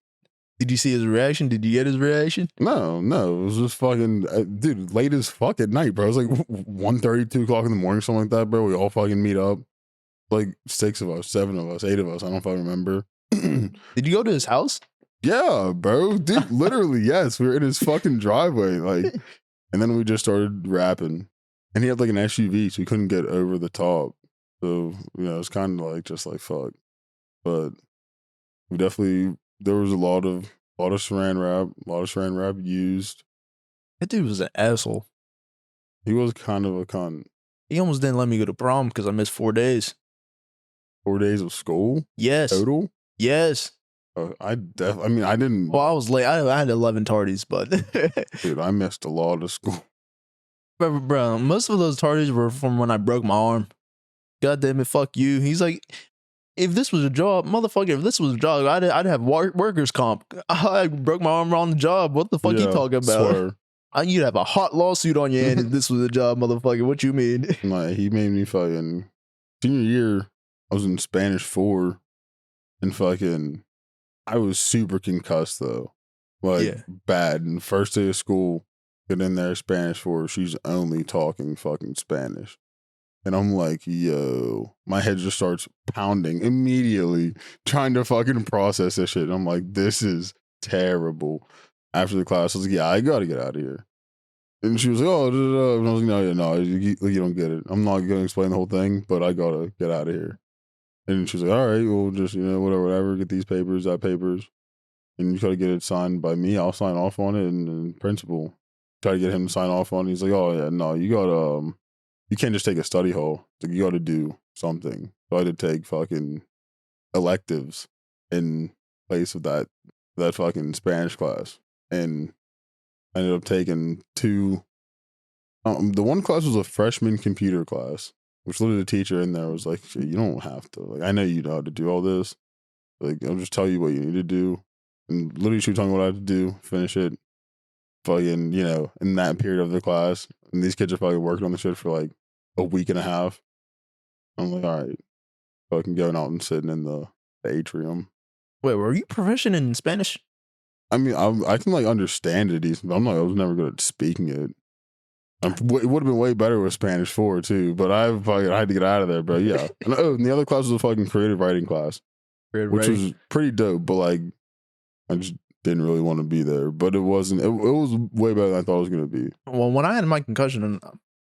Did you see his reaction? Did you get his reaction? No. It was just fucking, dude, late as fuck at night, bro. It was like 1:30, 2 o'clock in the morning, something like that, bro. We all fucking meet up. Like 6 of us, 7 of us, 8 of us. I don't fucking remember. Did you go to his house? Yeah, bro. Dude, literally, yes. We were in his fucking driveway. Like, and then we just started rapping. And he had like an SUV, so we couldn't get over the top. So, it's kind of like just like fuck. But we definitely, there was a lot of saran wrap used. That dude was an asshole. He was kind of a cunt. He almost didn't let me go to prom because I missed 4 days. 4 days of school? Yes. Total? Yes. I didn't. Well, I was late. I had 11 tardies, but dude, I missed a lot of school. Bro, most of those tardies were from when I broke my arm. God damn it, fuck you. He's like, if this was a job, motherfucker, if this was a job, I'd have workers' comp. I broke my arm on the job. What the fuck you talking about? Swear. You'd have a hot lawsuit on your hand if this was a job, motherfucker. What you mean? Nah, he made me fucking senior year. I was in Spanish 4, and fucking I was super concussed though, like bad. And first day of school, get in there Spanish 4. She's only talking fucking Spanish. And I'm like, yo, my head just starts pounding immediately, trying to fucking process this shit. And I'm like, this is terrible. After the class, I was like, yeah, I gotta get out of here. And she was like, oh, and I was like, no, you don't get it. I'm not gonna explain the whole thing, but I gotta get out of here. And she was like, all right, well, just, whatever, get these papers, that papers. And you gotta get it signed by me. I'll sign off on it. And principal, try to get him to sign off on it. He's like, oh, yeah, no, you gotta, you can't just take a study hall. Like, you got to do something. So I had to take fucking electives in place of that fucking Spanish class. And I ended up taking 2. The one class was a freshman computer class, which literally the teacher in there was like, you don't have to. Like, I know you know how to do all this. Like, I'll just tell you what you need to do. And literally she was telling me what I had to do, finish it. Fucking, in that period of the class. And these kids are probably working on the shit for like a week and a half. I'm like, all right, fucking going out and sitting in the atrium. Wait, were you proficient in Spanish? I mean, I can like understand it decent, but I was never good at speaking it. It would have been way better with Spanish 4 too, but I had to get out of there, bro. Yeah. And the other class was a fucking creative writing class, which was pretty dope, but like, I just didn't really want to be there. But it wasn't. It was way better than I thought it was gonna be. Well, when I had my concussion,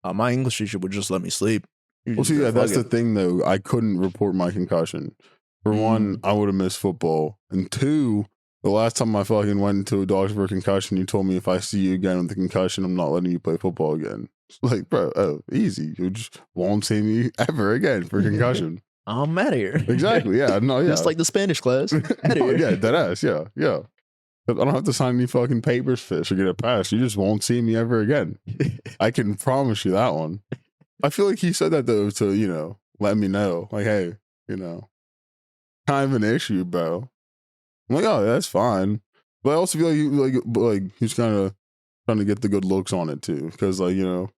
my English teacher would just let me sleep. Well, see, yeah, that's the thing though. I couldn't report my concussion. For one, I would have missed football, and 2, the last time I fucking went to a doctor for a concussion, you told me if I see you again with a concussion, I'm not letting you play football again. It's like, bro, easy. You just won't see me ever again for concussion. I'm out of here. Exactly. Yeah. No. Yeah. Just like the Spanish class. Out of here. Yeah. Deadass. Yeah. I don't have to sign any fucking papers for this or get a pass. You just won't see me ever again. I can promise you that one. I feel like he said that though to, you know, let me know. Like, hey, you know, kind of an issue, bro. I'm like, oh, that's fine. But I also feel like he's kind of trying to get the good looks on it too. Because like, you know,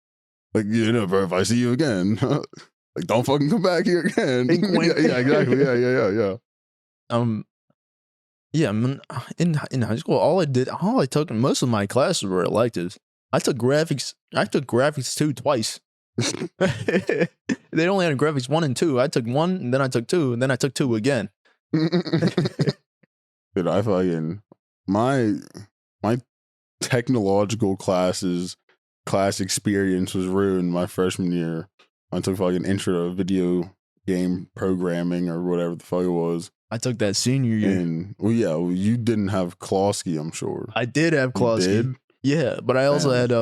bro, if I see you again, like don't fucking come back here again. Yeah, exactly. Yeah. Yeah, man, in high school, all I took, most of my classes were electives. I took graphics 2 twice. They only had graphics 1 and 2. I took 1, and then I took 2, and then I took 2 again. Dude, I fucking my technological class experience was ruined my freshman year. I took fucking intro to video game programming or whatever the fuck it was. I took that senior year. And well, you didn't have Klosky, I'm sure. I did have Klosky. You did? Yeah, but I also had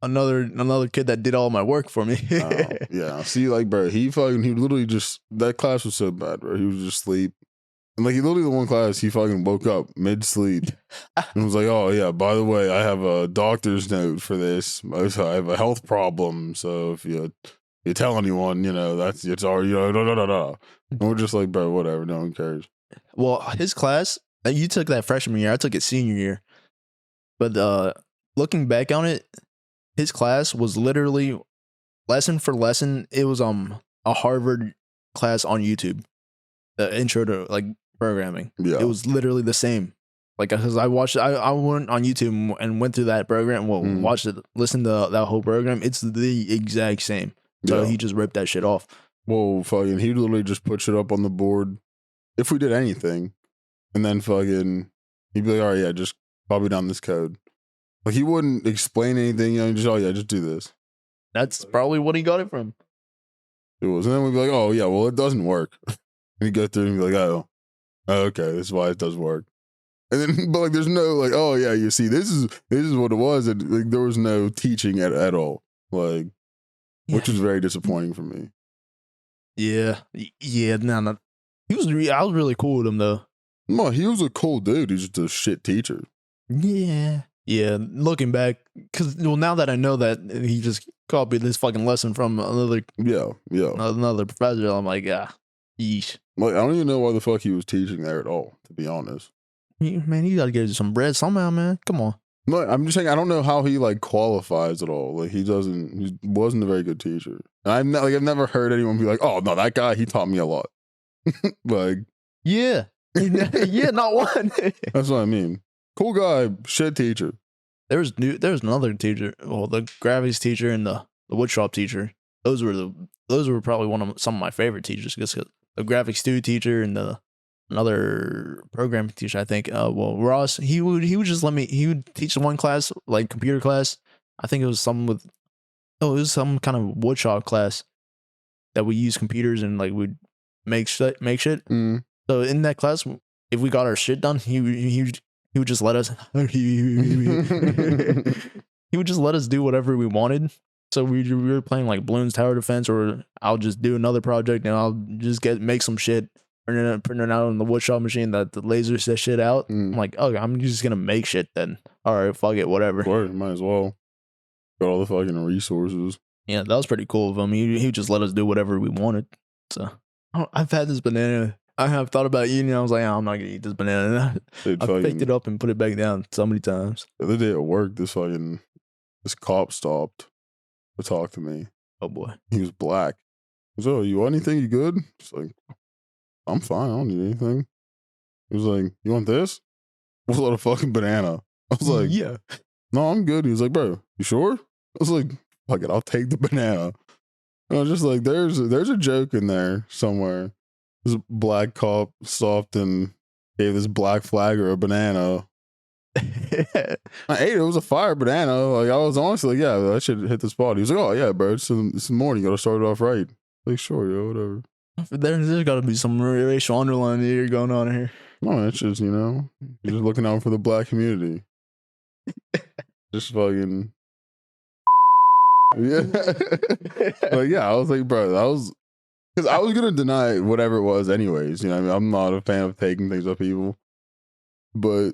another kid that did all my work for me. Yeah. See, like, bro, he literally just, that class was so bad, bro. He was just asleep. And like, he literally the one class, he fucking woke up mid-sleep and was like, oh yeah, by the way, I have a doctor's note for this. I have a health problem. So if you tell anyone, you know, it's already, you know, And we're just like, bro, whatever, no one cares. Well, his class, you took that freshman year, I took it senior year. But looking back on it, his class was literally lesson for lesson. It was a Harvard class on YouTube, the intro to like programming. Yeah, it was literally the same. Like, because I watched, I went on YouTube and went through that program. Well, watched it, listened to that whole program. It's the exact same. So he just ripped that shit off. Well, fucking, he literally just put shit up on the board if we did anything, and then fucking, he'd be like, all right, yeah, just copy down this code. Like, he wouldn't explain anything, you know, just, oh yeah, just do this. That's probably what he got it from. It was, and then we'd be like, oh yeah, well, it doesn't work. And he'd go through and be like, oh, okay, this is why it doesn't work. And then, but like, there's no like, oh yeah, you see, this is what it was, and like, there was no teaching at all, like, which was very disappointing for me. Yeah, no. I was really cool with him though. No, he was a cool dude. He's just a shit teacher. Yeah. Looking back, because now that I know that he just copied this fucking lesson from another professor, I'm like, yeesh. Like, I don't even know why the fuck he was teaching there at all, to be honest. Man, you gotta get some bread somehow, man. Come on. No, I'm just saying, I don't know how he like qualifies at all. Like, he wasn't a very good teacher. And I've never heard anyone be like, oh no, that guy, he taught me a lot. Like, yeah, not one. That's what I mean. Cool guy, shit teacher. There was another teacher. Well, the graphics teacher and the woodshop teacher. Those were probably some of my favorite teachers, because the graphics 2 teacher and another programming teacher, I think. Ross, he would just he would teach one class, like computer class. I think it was it was some kind of woodshop class that we use computers and like we'd make shit. Mm. So in that class, if we got our shit done, he would just let us. He would just let us do whatever we wanted. So we were playing like Bloons Tower Defense, or I'll just do another project and I'll just make some shit, print it out on the woodshop machine that the lasers that shit out. I'm like, okay, I'm just gonna make shit then. All right, fuck it, whatever. Word, might as well. Got all the fucking resources. Yeah, that was pretty cool of him. He just let us do whatever we wanted. So I've had this banana. I have thought about eating it. I was like, I'm not gonna eat this banana. I picked it up and put it back down so many times. The other day at work, this cop stopped to talk to me. Oh boy. He was black. He was like, oh, you want anything? You good? It's like, I'm fine. I don't need anything. He was like, you want this? It was a fucking banana. I was like, yeah. No, I'm good. He was like, bro, you sure? I was like, fuck it, I'll take the banana. And I was just like, there's a joke in there somewhere. This black cop stopped and gave this black flagger a banana. I ate it. It was a fire banana. Like, I was honestly like, yeah, I should hit the spot. He was like, oh yeah, bro, it's in the morning. You gotta start it off right. Like, sure, yo, whatever. There's got to be some racial underline here going on here. No, it's just, you're just looking out for the black community. Just fucking. Yeah. Like, yeah, I was like, bro, because I was gonna deny whatever it was anyways. You know what I mean? I'm not a fan of taking things off people. But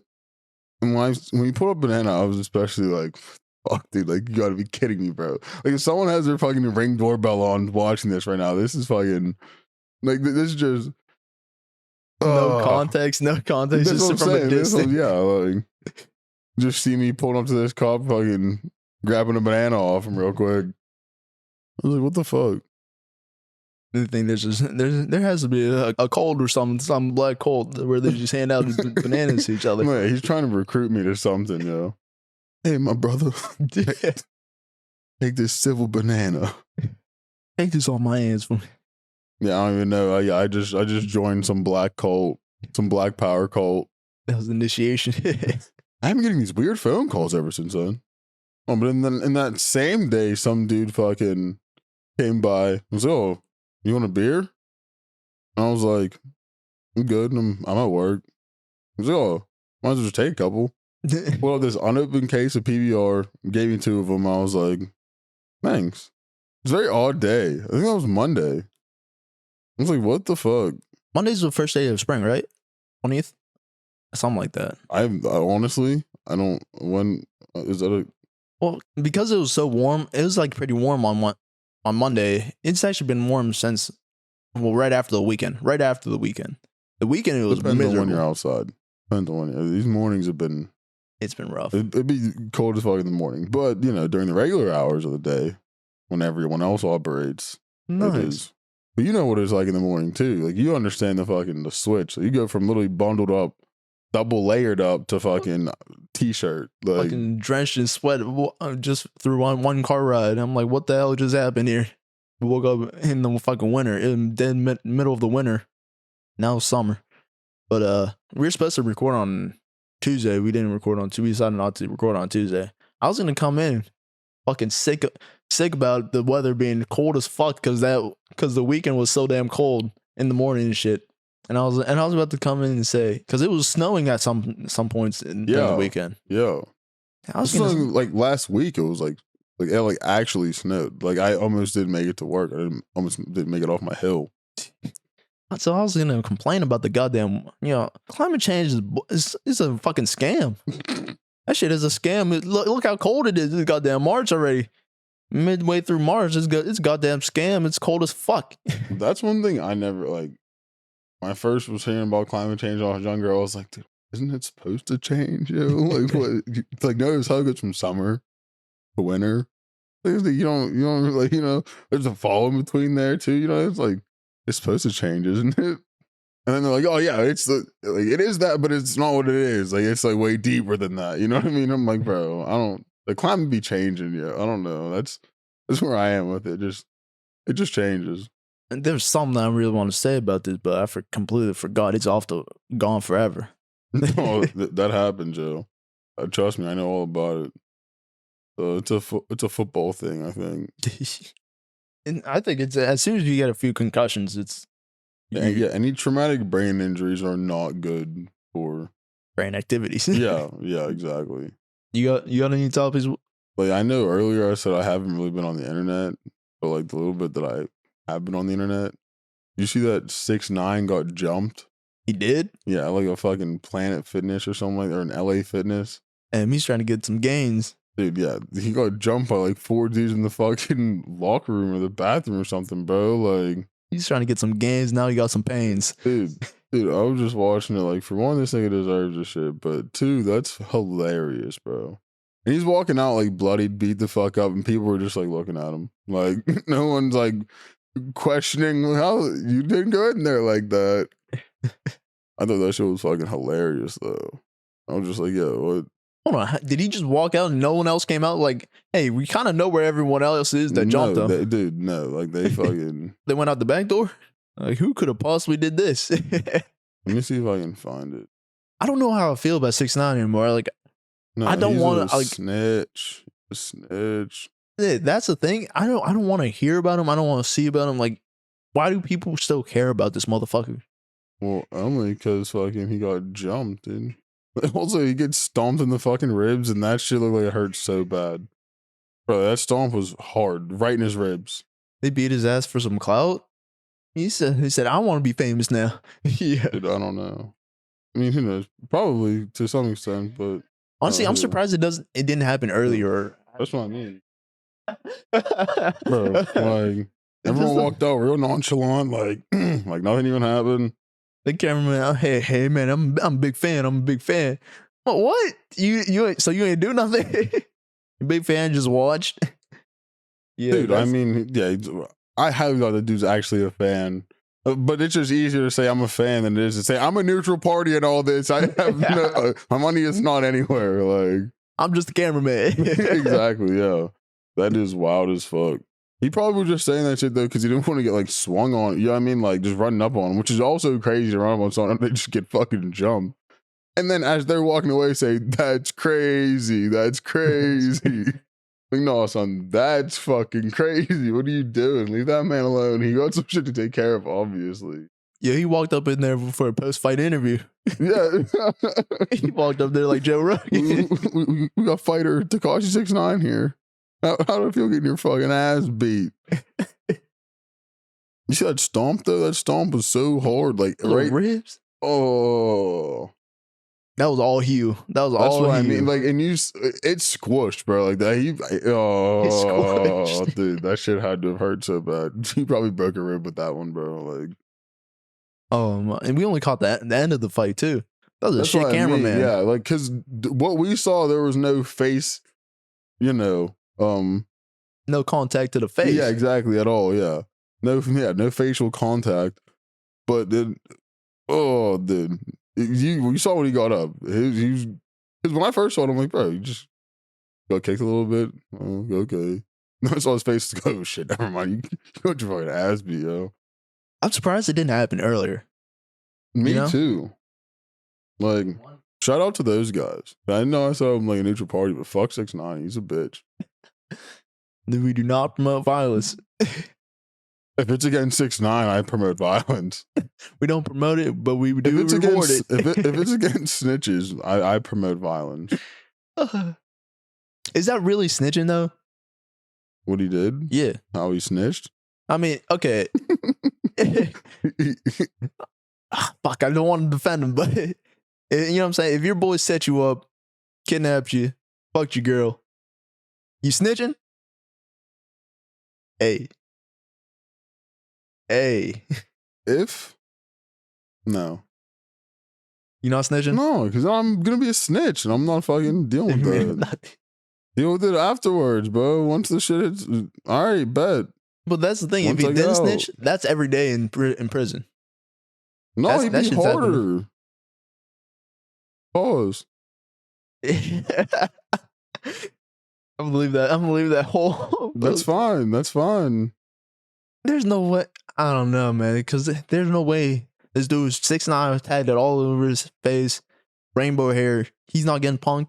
And when you pulled up banana, I was especially like, fuck, dude, like, you gotta be kidding me, bro. Like, if someone has their fucking Ring doorbell on watching this right now, this is fucking, like, this is just, No context, that's what just I'm from a saying. distance. Yeah, like, just see me pulling up to this cop, fucking grabbing a banana off him real quick. I was like, what the fuck? The thing there has to be a cult or something, some black cult where they just hand out bananas to each other. Man, he's trying to recruit me to something, yo. Hey, my brother, take this civil banana. Take this off my hands from. Yeah, I don't even know. I just joined some black cult, some black power cult. That was initiation. I've been getting these weird phone calls ever since then. Oh, but then in that same day, some dude fucking came by and was like, "Oh, you want a beer?" And I was like, "I'm good. I'm at work." He was like, "Oh, might as well just take a couple." Well, this unopened case of PBR, gave me 2 of them. I was like, "Thanks." It's a very odd day. I think that was Monday. I was like, "What the fuck?" Monday's the first day of spring, right? 20th, something like that. I honestly, I don't. When is that a? Well, because it was so warm, it was like pretty warm on Monday. It's actually been warm since, well, right after the weekend. Right after the weekend. The weekend it was Depends miserable. on when you're outside. Depends on when these mornings have been. It's been rough. It'd be cold as fuck in the morning, but during the regular hours of the day, when everyone else operates, Nice. it is. But you know what it's like in the morning too. Like, you understand the switch. So you go from literally bundled up, double layered up to fucking t-shirt, like fucking drenched in sweat just through one car ride. I'm like, what the hell just happened here? We woke up in the fucking winter, in dead middle of the winter. Now it's summer, but we were supposed to record on Tuesday. We didn't record on Tuesday. We decided not to record on Tuesday. I was gonna come in fucking sick about the weather being cold as fuck because the weekend was so damn cold in the morning and shit. And I was about to come in and say, because it was snowing at some points during the weekend. Yeah, I was snowing, like last week. It was like it actually snowed. Like, I almost didn't make it to work. Almost didn't make it off my hill. So I was gonna complain about the goddamn, climate change is a fucking scam. That shit is a scam. Look how cold it is. It's goddamn March already. Midway through March, it's goddamn scam. It's cold as fuck. That's one thing I never like. When I first was hearing about climate change when I was younger, I was like, dude, isn't it supposed to change? Like, what? It's like, notice how it goes from summer to winter. You don't like, there's a fall in between there too. It's like, it's supposed to change, isn't it? And then they're like, oh yeah, it is that, but it's not what it is. Like, it's like way deeper than that. You know what I mean? I'm like, bro, the climate be changing. Yeah, I don't know. That's where I am with it. It just changes. And there's something I really want to say about this, but I completely forgot. It's gone forever. No, that happened, Joe. Trust me, I know all about it. So it's a football thing, I think. And I think it's as soon as you get a few concussions, it's any traumatic brain injuries are not good for brain activities. yeah, exactly. You got any topics? Like, I know earlier I said I haven't really been on the internet, but like the little bit that I have been on the internet, you see that 6ix9ine got jumped? He did? Yeah, like a fucking Planet Fitness or something like that, or an LA Fitness. And he's trying to get some gains. Dude, yeah, he got jumped by like 4 dudes in the fucking locker room or the bathroom or something, bro. Like, he's trying to get some gains. Now he got some pains. Dude, I was just watching it. Like, for one, this nigga deserves this shit, but 2, that's hilarious, bro. And he's walking out like bloodied, beat the fuck up, and people were just like looking at him. Like, no one's like questioning how you didn't go in there like that. I thought that shit was fucking hilarious, though. I was just like, yo, what? Hold on, did he just walk out and no one else came out? Like, hey, we kind of know where everyone else is that jumped him. Dude, no, like they fucking. They went out the back door? Like, who could have possibly did this? Let me see if I can find it. I don't know how I feel about 6ix9ine anymore. Like, no, I don't want to, like, snitch. A snitch. That's the thing. I don't want to hear about him. I don't want to see about him. Like, why do people still care about this motherfucker? Well, only because fucking he got jumped, dude. Also, he gets stomped in the fucking ribs, and that shit looked like it hurt so bad. Bro, that stomp was hard, right in his ribs. They beat his ass for some clout. He said, I want to be famous now. Yeah. Dude, I don't know. I mean, who knows? Probably to some extent, but Honestly, I'm surprised it didn't happen earlier. That's what I mean. Bro, like everyone walked out real nonchalant, like like nothing even happened. The cameraman, hey man, I'm a big fan. I'm a big fan. What? So you ain't do nothing? Big fan, just watched. Yeah, dude. I mean, yeah, I highly doubt the dude's actually a fan. But it's just easier to say I'm a fan than it is to say I'm a neutral party in all this. I have no, my money is not anywhere. Like I'm just the cameraman. exactly, yeah. That is wild as fuck. He probably was just saying that shit though because he didn't want to get like swung on. You know what I mean? Like just running up on him, which is also crazy to run up on someone and they just get fucking jumped. And then as they're walking away, say, "That's crazy. That's crazy." Like, no, son, that's fucking crazy. What are you doing? Leave that man alone. He got some shit to take care of, obviously. Yeah, he walked up in there for a post-fight interview. Yeah. He walked up there like Joe Rogan. we got fighter Tekashi 6ix9ine here. How do I feel getting your fucking ass beat? You see that stomp, though? That stomp was so hard. Like, right? Ribs? Oh. That was all Hugh. That's what I mean. Like, and it's squished, bro. Like that. Dude, that shit had to have hurt so bad. He probably broke a rib with that one, bro. Like, and we only caught the end of the fight too. That was a shit cameraman. Yeah, like because what we saw, there was no face. You know, no contact to the face. Yeah, exactly at all. Yeah, no facial contact. But then, dude. You saw when he got up. Because when I first saw him, I'm like, bro, you just got kicked a little bit. Oh, okay. I saw his face. Oh shit, never mind. You got your fucking ass beat, yo. I'm surprised it didn't happen earlier. Me too. Like, shout out to those guys. I know I saw him like a neutral party, but fuck 6ix9ine. He's a bitch. We do not promote violence. If it's against 6ix9ine, I promote violence. We don't promote it, but we do reward it. If it's against snitches, I promote violence. Is that really snitching though? What he did? Yeah. How he snitched? I mean, okay. Fuck, I don't want to defend him, but you know what I'm saying? If your boy set you up, kidnapped you, fucked your girl, you snitching? Hey. If? No. You not snitching? No, because I'm going to be a snitch and I'm not fucking dealing with that. Deal with it afterwards, bro. Once the shit is, all right, bet. But that's the thing. If he didn't snitch, that's every day in prison. No, he'd be harder. Pause. I'm gonna leave that whole. That's fine. That's fine. There's no way. I don't know, man. Because there's no way this dude's 6ix9ine tagged it all over his face, rainbow hair. He's not getting punked.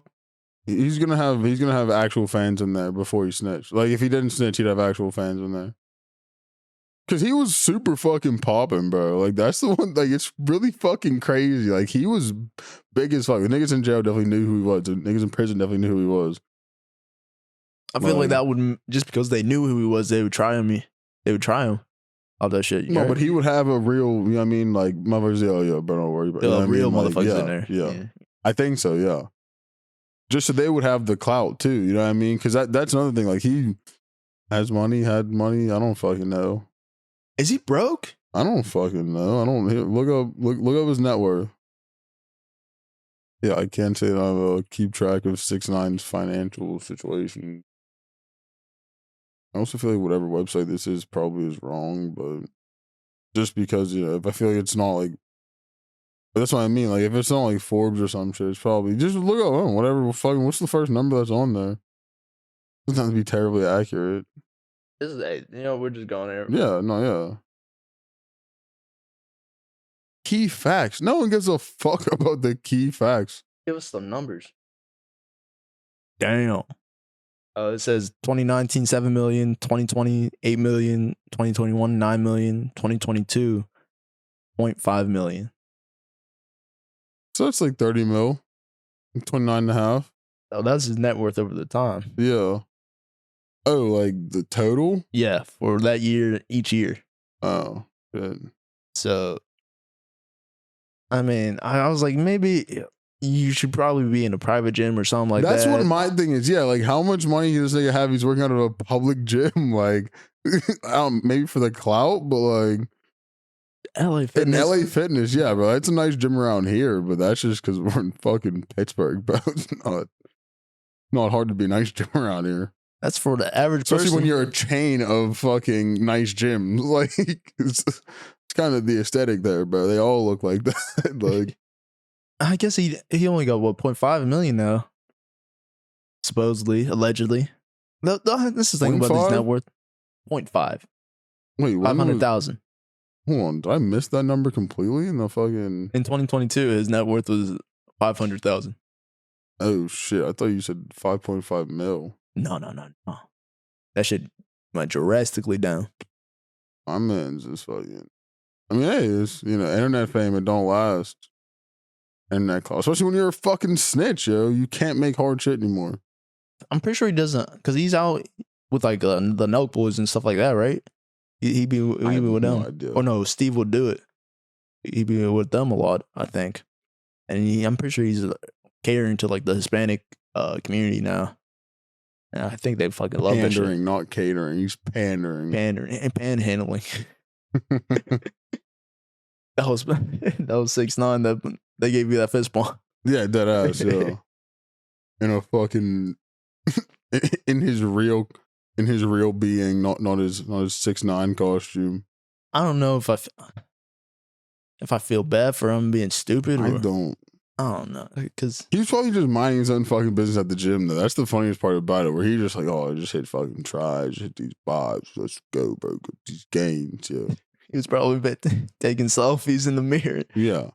He's gonna have actual fans in there before he snitched. Like if he didn't snitch, he'd have actual fans in there. Cause he was super fucking popping, bro. Like that's the one. Like it's really fucking crazy. Like he was big as fuck. The niggas in jail definitely knew who he was. The niggas in prison definitely knew who he was. I feel like that would just because they knew who he was, they would try him. They would try him. All that shit. No, but he would have a real. You know what I mean? Like motherfuckers. Yeah, bro. Don't worry about it. You know real motherfuckers like, in there. Yeah, I think so. Yeah. Just so they would have the clout too. You know what I mean? Because that's another thing. Like he had money. I don't fucking know. Is he broke? I don't fucking know. I don't look up his net worth. Yeah, I can't say that I keep track of 6ix9ine's financial situation. I also feel like whatever website this is probably is wrong, but just because if I feel like it's not like, that's what I mean. Like if it's not like Forbes or some shit, it's probably just look up whatever. Fucking what's the first number that's on there? It doesn't have to be terribly accurate. This is we're just going there. Yeah, no, yeah. Key facts. No one gives a fuck about the key facts. Give us some numbers. Damn. It says 2019, 7 million, 2020, 8 million, 2021, 9 million, 2022, 0.5 million. So that's like 30 mil. 29 and a half. Oh, that's his net worth over the time. Yeah. Oh, like the total? Yeah, for that year, each year. Oh, good. So, I mean, I was like, maybe you should probably be in a private gym or something like That's what that. my thing is. Yeah, like how much money does this nigga have? He's working out of a public gym, like maybe for the clout, but like LA in Fitness. LA Fitness, yeah, bro. It's a nice gym around here, but that's just because we're in fucking Pittsburgh, bro. It's not hard to be a nice gym around here. That's for the average Especially person. when you're a chain of fucking nice gyms. Like it's kind of the aesthetic there, bro. They all look like that. Like I guess he only got what 0.5 million now, supposedly, allegedly. This is the thing about his 0.5? net worth. 0.5. wait, when 500,000. hold on, did I miss that number completely in the fucking In 2022, his net worth was 500,000. oh shit. I thought you said 5.5 mil. No. That shit went drastically down. My man's just fucking I mean, hey, it's internet fame, it don't last. Internet call. Especially when you're a fucking snitch, yo. You can't make hard shit anymore. I'm pretty sure he doesn't, because he's out with like the Nelk boys and stuff like that, right? He be I have with no them. idea. Or no, Steve would do it. He'd be with them a lot, I think. And I'm pretty sure he's catering to like the Hispanic community now. And I think they fucking love that shit. Pandering, not catering. He's pandering. Pandering and panhandling. That was 6ix9ine that they gave you that fist bump. Yeah, dead ass, yeah. In a fucking in his real being, not his 6ix9ine costume. I don't know if I feel bad for him being stupid. I don't know, because he's probably just minding his own fucking business at the gym. Though that's the funniest part about it, where he's just like, "Oh, I just hit fucking try, just hit these bobs. Let's go, bro. Get these gains, yeah." he was probably taking selfies in the mirror. Yeah.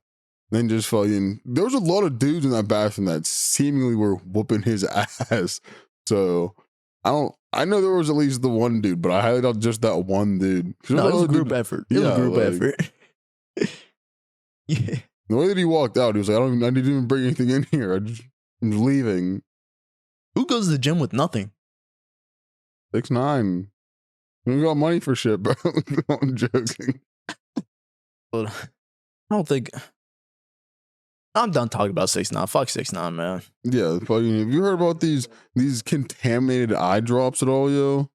Then just fucking, there was a lot of dudes in that bathroom that seemingly were whooping his ass. So I know there was at least the one dude, but I highly doubt just that one dude. No, it was a group effort. It was a group effort. Yeah. The way that he walked out, he was like, I didn't even bring anything in here. I'm leaving. Who goes to the gym with nothing? 6ix9ine. We got money for shit, bro. I'm joking. But I don't think. I'm done talking about 6ix9ine. Fuck 6ix9ine, man. Yeah, fucking. Have you heard about these contaminated eye drops at all, yo?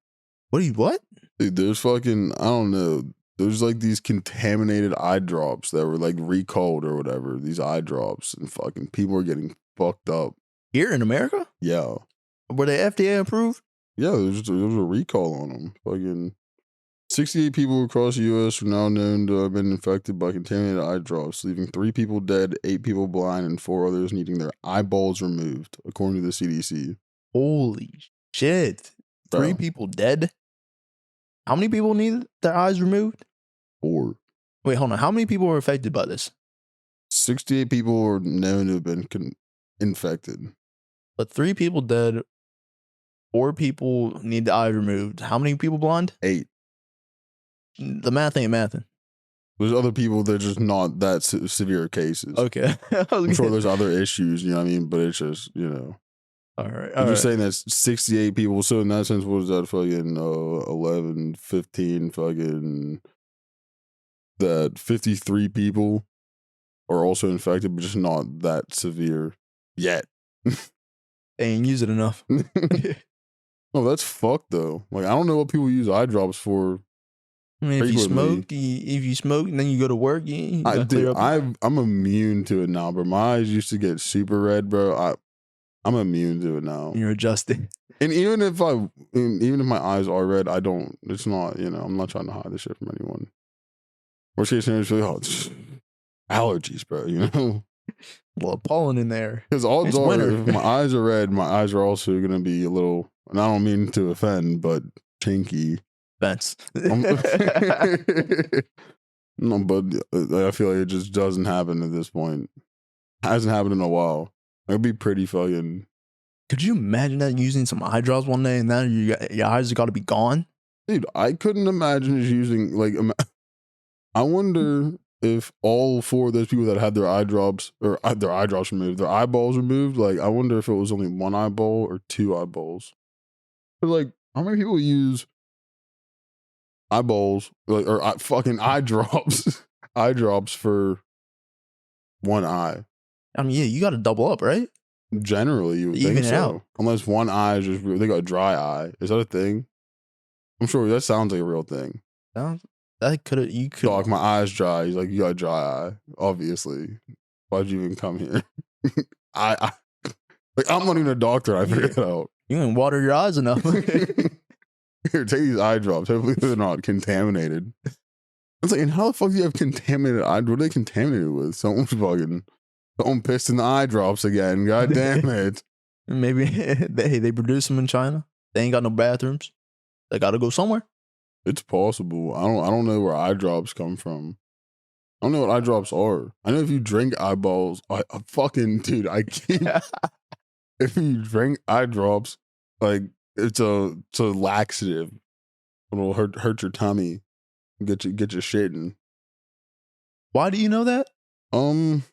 What? Dude, there's fucking, I don't know. There's like these contaminated eye drops that were like recalled or whatever. These eye drops, and fucking people are getting fucked up. Here in America? Yeah. Were they FDA approved? Yeah, there was a recall on them. Fucking 68 people across the U.S. are now known to have been infected by contaminated eye drops, leaving 3 people dead, 8 people blind, and 4 others needing their eyeballs removed, according to the CDC. Holy shit. 3 people dead? How many people need their eyes removed? 4. Wait, hold on. How many people were affected by this? 68 people were known to have been infected. But 3 people dead, 4 people need the eyes removed. How many people blind? 8. The math ain't mathing. There's other people that are just not that severe cases. Okay. I'm sure there's other issues, you know what I mean? But it's just, All right. I'm just saying that's 68 people. So in that sense, what was that fucking 11, 15, fucking that 53 people are also infected, but just not that severe yet. They ain't use it enough. No, that's fucked though. Like, I don't know what people use eye drops for. I mean, if you smoke, and then you go to work, I'm immune to it now, bro. My eyes used to get super red, bro. I'm immune to it now. You're adjusting. And even if my eyes are red, I don't. It's not. I'm not trying to hide this shit from anyone. Worst case scenario is really allergies, bro. Well, pollen in there. Because odds are, if my eyes are red, my eyes are also gonna be a little. And I don't mean to offend, but chinky. Fence. No, but I feel like it just doesn't happen at this point. Hasn't happened in a while. It'd be pretty fucking. Could you imagine that using some eye drops one day and then your eyes got to be gone? Dude, I couldn't imagine just using I wonder if all 4 of those people that had their eye drops or their eye drops removed, their eyeballs removed. Like, I wonder if it was only 1 eyeball or 2 eyeballs. But like, how many people use eyeballs or fucking eye drops, eye drops for 1 eye? I mean, yeah, you got to double up, right? Generally, you would think Even it out. so. Unless one eye is just they got a dry eye. Is that a thing? I'm sure that sounds like a real thing. That could you could. Dog, my eye's dry. He's like, you got a dry eye. Obviously, why'd you even come here? I like I'm not even a doctor. I figured it out. You didn't water your eyes enough. Here, take these eye drops. Hopefully they're not contaminated. It's like, and how the fuck do you have contaminated eye? What are they contaminated with? Someone's fucking, someone pissed in the eye drops again. God damn it. Maybe they produce them in China. They ain't got no bathrooms. They got to go somewhere. It's possible. I don't know where eye drops come from. I don't know what eye drops are. I know if you drink eyeballs, I fucking dude, I can't. If you drink eye drops, like it's a laxative. It'll hurt your tummy, get you shitting. Why do you know that? I don't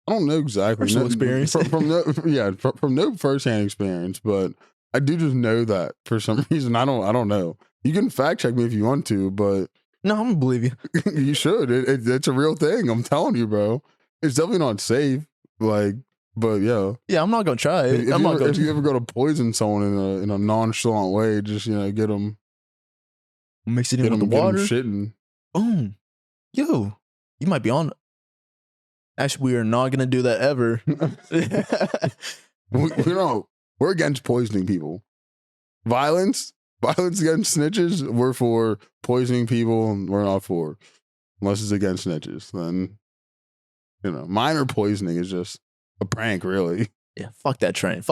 know exactly. Personal experience. From no firsthand experience, but I do just know that for some reason. I don't know. You can fact check me if you want to, but No, I'm gonna believe you. you should. It's a real thing. I'm telling you, bro. It's definitely not safe. Like, but yeah. Yeah, I'm not gonna try it. If you ever go to poison someone in a nonchalant way, just get them. Mix it in with the water. Shitting. Boom. Yo, you might be on. Actually, we are not gonna do that ever. We're against poisoning people. Violence against snitches. We're for poisoning people. We're not for, unless it's against snitches. Then, minor poisoning is just a prank, really. Yeah, fuck that train.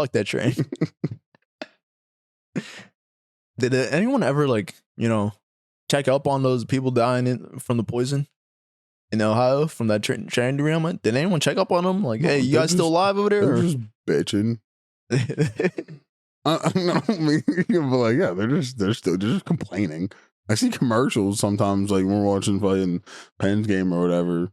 Did anyone ever check up on those people dying from the poison in Ohio from that train derailment? Did anyone check up on them? Like, hey, you guys still alive over there? They're just bitching. I mean, but like, yeah, they're just complaining. I see commercials sometimes, like when we're watching fucking Penn's game or whatever.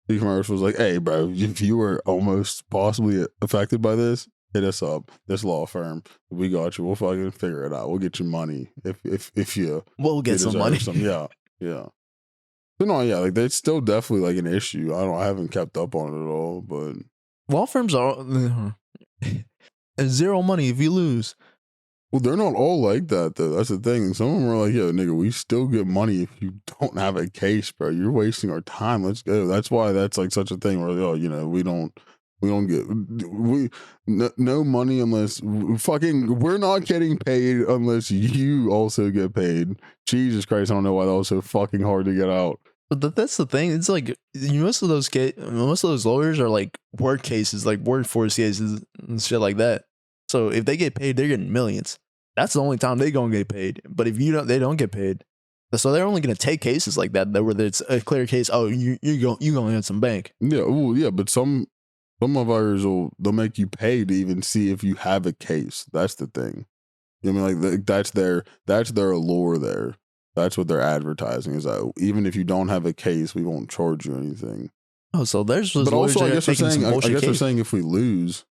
The commercials like, hey, bro, if you were almost possibly affected by this, hit us up. This law firm, we got you. We'll fucking figure it out. We'll get you money if you. We'll get some money. Yeah. But no, yeah, like that's still definitely like an issue. I haven't kept up on it at all, but law firms are zero money if you lose. Well, they're not all like that though. That's the thing. Some of them are like, "Yo, nigga, we still get money if you don't have a case, bro. You're wasting our time. Let's go." That's why that's like such a thing where we don't get no money unless we're not getting paid unless you also get paid. Jesus Christ, I don't know why that was so fucking hard to get out. But that's the thing. It's like most of those lawyers are like work cases, like workforce cases and shit like that. So if they get paid, they're getting millions. That's the only time they gonna get paid. But if they don't get paid. So they're only gonna take cases like that where it's a clear case. Oh, you gonna get some bank. Yeah, well, yeah, but some of ours they'll make you pay to even see if you have a case. That's the thing. You know what I mean? Like that's their allure there. That's what they're advertising is that even if you don't have a case, we won't charge you anything. Oh, so there's but also I guess they're saying if we lose,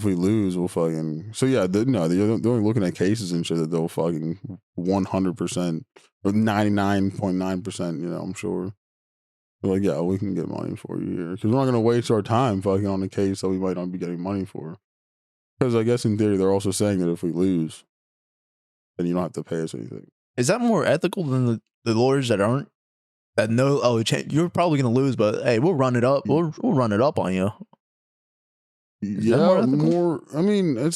we'll fucking. So yeah, they're only looking at cases and shit that they'll fucking 100% or 99.9%. I'm sure. They're like, yeah, we can get money for you here because we're not gonna waste our time fucking on a case that we might not be getting money for. Because I guess in theory they're also saying that if we lose, then you don't have to pay us anything. Is that more ethical than the lawyers that aren't? That know, oh, you're probably gonna lose, but hey, we'll run it up. We'll run it up on you. More. I mean,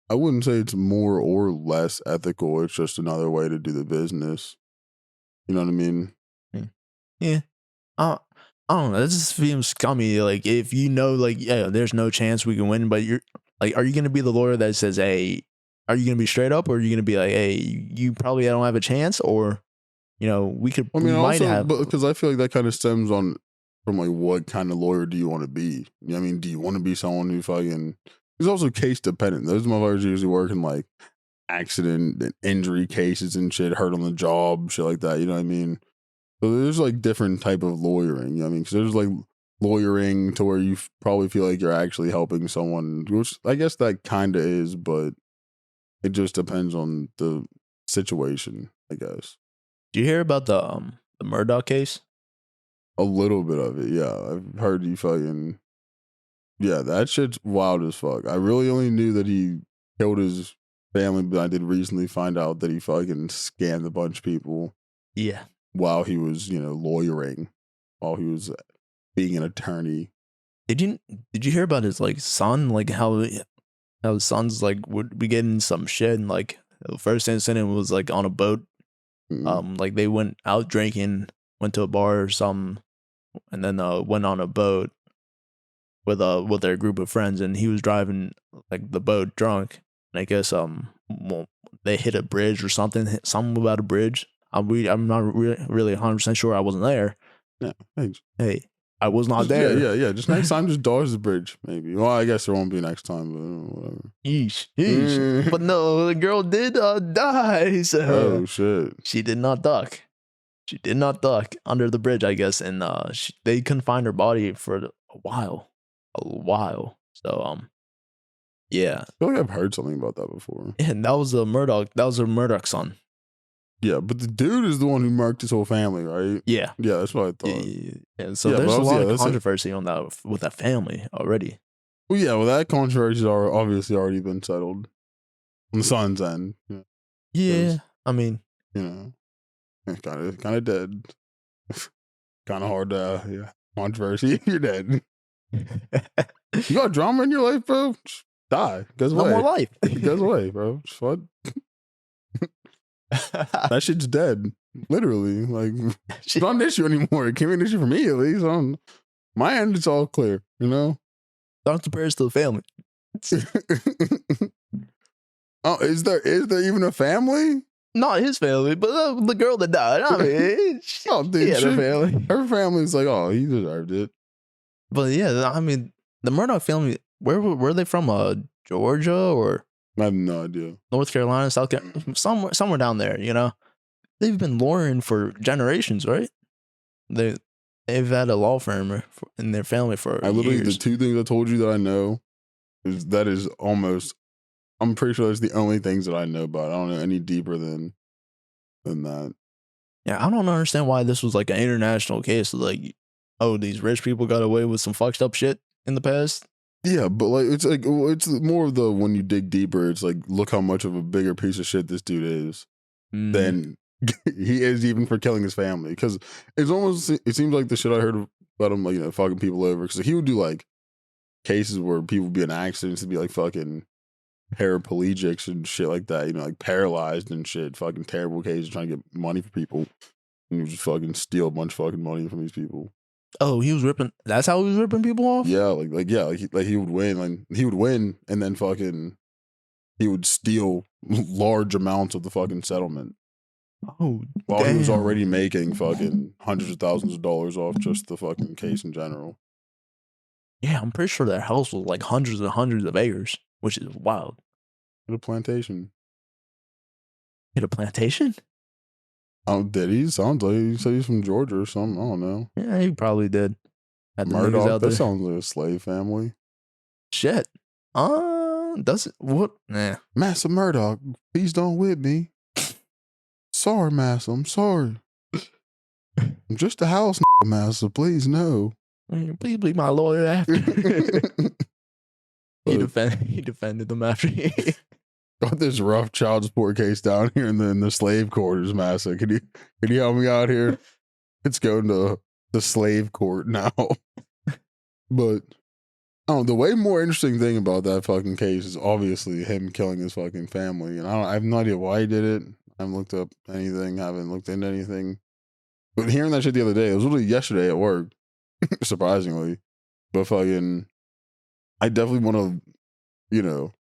I wouldn't say it's more or less ethical. It's just another way to do the business. You know what I mean? Yeah. I don't know. That just feels scummy. Like if yeah, there's no chance we can win, but you're like, are you gonna be the lawyer that says, hey, are you gonna be straight up, or are you gonna be like, hey, you probably don't have a chance, or we could. I mean, might have, because I feel like that kind of stems from like what kind of lawyer do you want to be? I mean, do you want to be someone who fucking? It's also case dependent. Those motherfuckers usually work in like accident and injury cases and shit, hurt on the job, shit like that. You know what I mean? So there's like different type of lawyering. You know what I mean? Because there's like lawyering to where you probably feel like you're actually helping someone, which I guess that kind of is, but it just depends on the situation, I guess. Do you hear about the Murdoch case? A little bit of it, yeah. I've heard you fucking. Yeah, that shit's wild as fuck. I really only knew that he killed his family, but I did recently find out that he fucking scammed a bunch of people Yeah. while he was, lawyering, while he was being an attorney. Did you did you hear about his like son? Like how his son's like would be getting some shit and like the first incident was like on a boat. Mm. Like they went out drinking, went to a bar or something, and then went on a boat with their group of friends, and he was driving like the boat drunk. And I guess well, they hit a bridge or something. Something about a bridge. I'm not really 100% sure. I wasn't there. Yeah, thanks. Hey, I was not Yeah, there. yeah. Just next time, just dodge the bridge, maybe. Well, I guess there won't be next time, but whatever. Yeesh. But no, the girl did die. So Oh shit! she did not duck. She did not duck under the bridge, I guess, and they couldn't find her body for a while, So yeah, I feel like I've heard something about that before. and that was a Murdoch. That was a Murdoch son. Yeah, but the dude is the one who murked his whole family, right? Yeah, Yeah, that's what I yeah, thought. yeah, yeah. So Yeah, there's a lot of that's it. controversy on that with that family already. Well, yeah, that controversy's obviously already been settled on the son's end. Yeah, I mean, kind of dead. Kind of hard to controversy. You're dead. You got drama in your life, bro? Just die. Goes no away. more life. It goes away, bro. Just what? That shit's dead. Literally. Like, it's not an issue anymore. It can't be an issue for me, at least. On my end, it's all clear, Dr. Paris to the family. Oh, is there even a family? Not his family, but the girl that died. I mean, Oh, dude, she had a family. Her family's like, oh, he deserved it. But yeah, I mean, the Murdoch family, where were they from? Georgia or I have no idea. North Carolina, South Carolina, somewhere down there. They've been lawyering for generations, right? They've had a law firm in their family for years. The two things I told you that I know is almost. I'm pretty sure that's the only things that I know about. I don't know any deeper than that. Yeah, I don't understand why this was like an international case. Like, oh, these rich people got away with some fucked up shit in the past. Yeah, but it's more of the when you dig deeper, it's like look how much of a bigger piece of shit this dude is than he is even for killing his family. Because it seems like the shit I heard about him, like fucking people over. Because he would do like cases where people would be in accidents, to be like fucking paraplegics and shit like that, like paralyzed and shit, fucking terrible cases trying to get money for people, and you just fucking steal a bunch of fucking money from these people. Oh, he was ripping. That's how he was ripping people off. Yeah, he would win, and then fucking he would steal large amounts of the fucking settlement. Oh, while he was already making fucking hundreds of thousands of dollars off just the fucking case in general. Yeah, I'm pretty sure their house was like hundreds and hundreds of acres, which is wild. At a plantation. Hit a plantation? Oh, did he? Sounds like he said he's from Georgia or something. I don't know. Yeah, he probably did. Murdoch, that sounds like a slave family. Shit. Does it? What? Nah. Massa Murdoch, please don't whip me. Sorry, Massa, I'm sorry. I'm just a house Massa, please no. Please be my lawyer after. He defended them after he got this rough child support case down here in the slave quarters, Massa. Can you help me out here? It's going to the slave court now. But the way more interesting thing about that fucking case is obviously him killing his fucking family. And I have no idea why he did it. I haven't looked up anything, haven't looked into anything. But hearing that shit the other day, it was literally yesterday at work, surprisingly. But fucking, I definitely want to,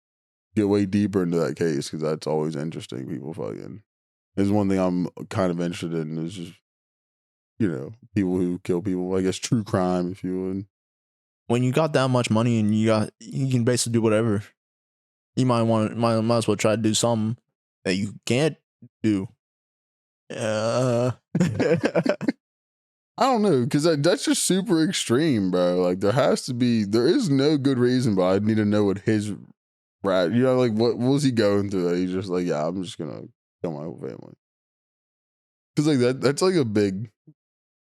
get way deeper into that case because that's always interesting. People fucking, there's one thing I'm kind of interested in is just, people who kill people. I guess true crime, if you would. When you got that much money and you can basically do whatever. You might as well try to do something that you can't do. I don't know, because that's just super extreme, bro. Like there is no good reason, but I need to know what his what was he going through? That he's just like, yeah, I'm just gonna kill my whole family. Because like that's like a big.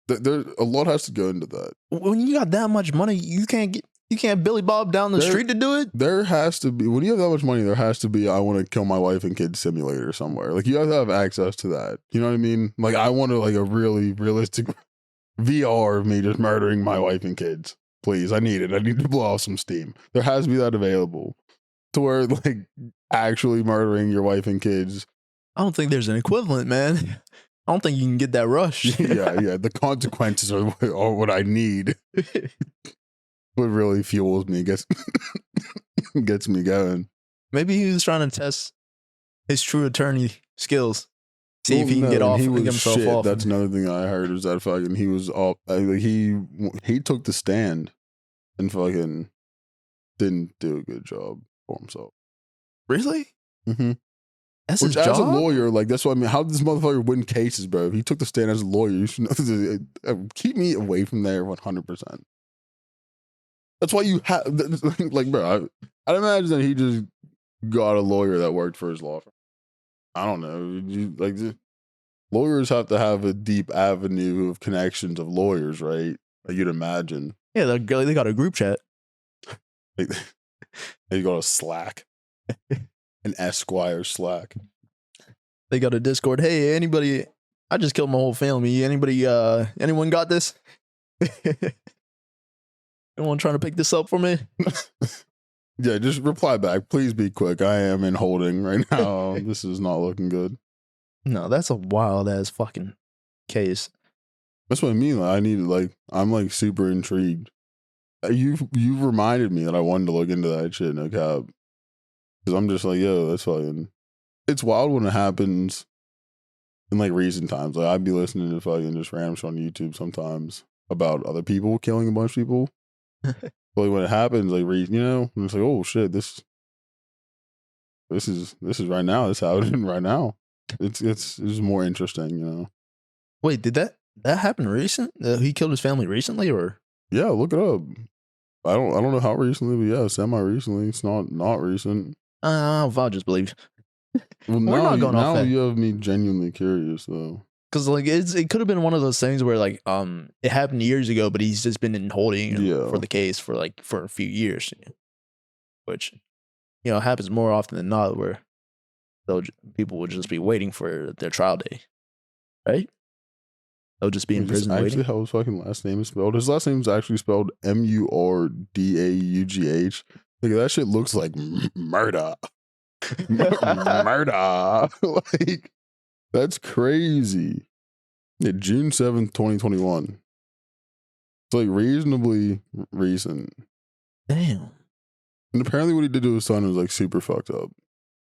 There's a lot has to go into that. When you got that much money, you can't get. You can't Billy Bob down the street to do it? There has to be, when you have that much money, there has to be, I want to kill my wife and kids simulator somewhere. Like, you have to have access to that. You know what I mean? Like, I want to, like, a really realistic VR of me just murdering my wife and kids. Please, I need it. I need to blow off some steam. There has to be that available to where, like, actually murdering your wife and kids. I don't think there's an equivalent, man. I don't think you can get that rush. yeah. The consequences are what I need. What really fuels me, gets me going. Maybe he was trying to test his true attorney skills. See if he can get himself off. That's another thing I heard is that fucking he was all like he took the stand and fucking didn't do a good job for himself. Really? Mm-hmm. That's Which, his job? as a lawyer, like, that's what I mean. How did this motherfucker win cases, bro? If he took the stand as a lawyer, you should know. Keep me away from there 100%. That's why you have, like, bro, I'd imagine that he just got a lawyer that worked for his law firm. I don't know. Lawyers have to have a deep avenue of connections of lawyers, right? Like, you'd imagine. Yeah, they got a group chat. They got a Slack. An Esquire Slack. They got a Discord. Hey, anybody, I just killed my whole family. Anyone got this? Anyone trying to pick this up for me? Yeah, just reply back. Please be quick. I am in holding right now. This is not looking good. No, that's a wild ass fucking case. That's what I mean. Like, I'm like super intrigued. You've reminded me that I wanted to look into that shit, no cap. Because I'm just like, yo, that's fucking. It's wild when it happens in like recent times. Like, I'd be listening to fucking just random shit on YouTube sometimes about other people killing a bunch of people. But like, when it happens, like, you know, it's like, oh shit, this is right now. It's happening right now. It's more interesting, you know. Wait, did that happen recent? He killed his family recently, or? Yeah, look it up. I don't know how recently, but yeah, semi recently. It's not recent. I'll just believe. Well, We're not going off that. You have me genuinely curious though. Because like it could have been one of those things where like it happened years ago, but he's just been in holding for the case for a few years, which happens more often than not, where people would just be waiting for their trial day, right? They'll just be in prison waiting. Actually, how his fucking last name is spelled? His last name is actually spelled Murdaugh. Look, that shit looks like murder. Murder. Like, that's crazy. Yeah, June 7th, 2021. It's like reasonably recent. Damn. And apparently what he did to his son was like super fucked up.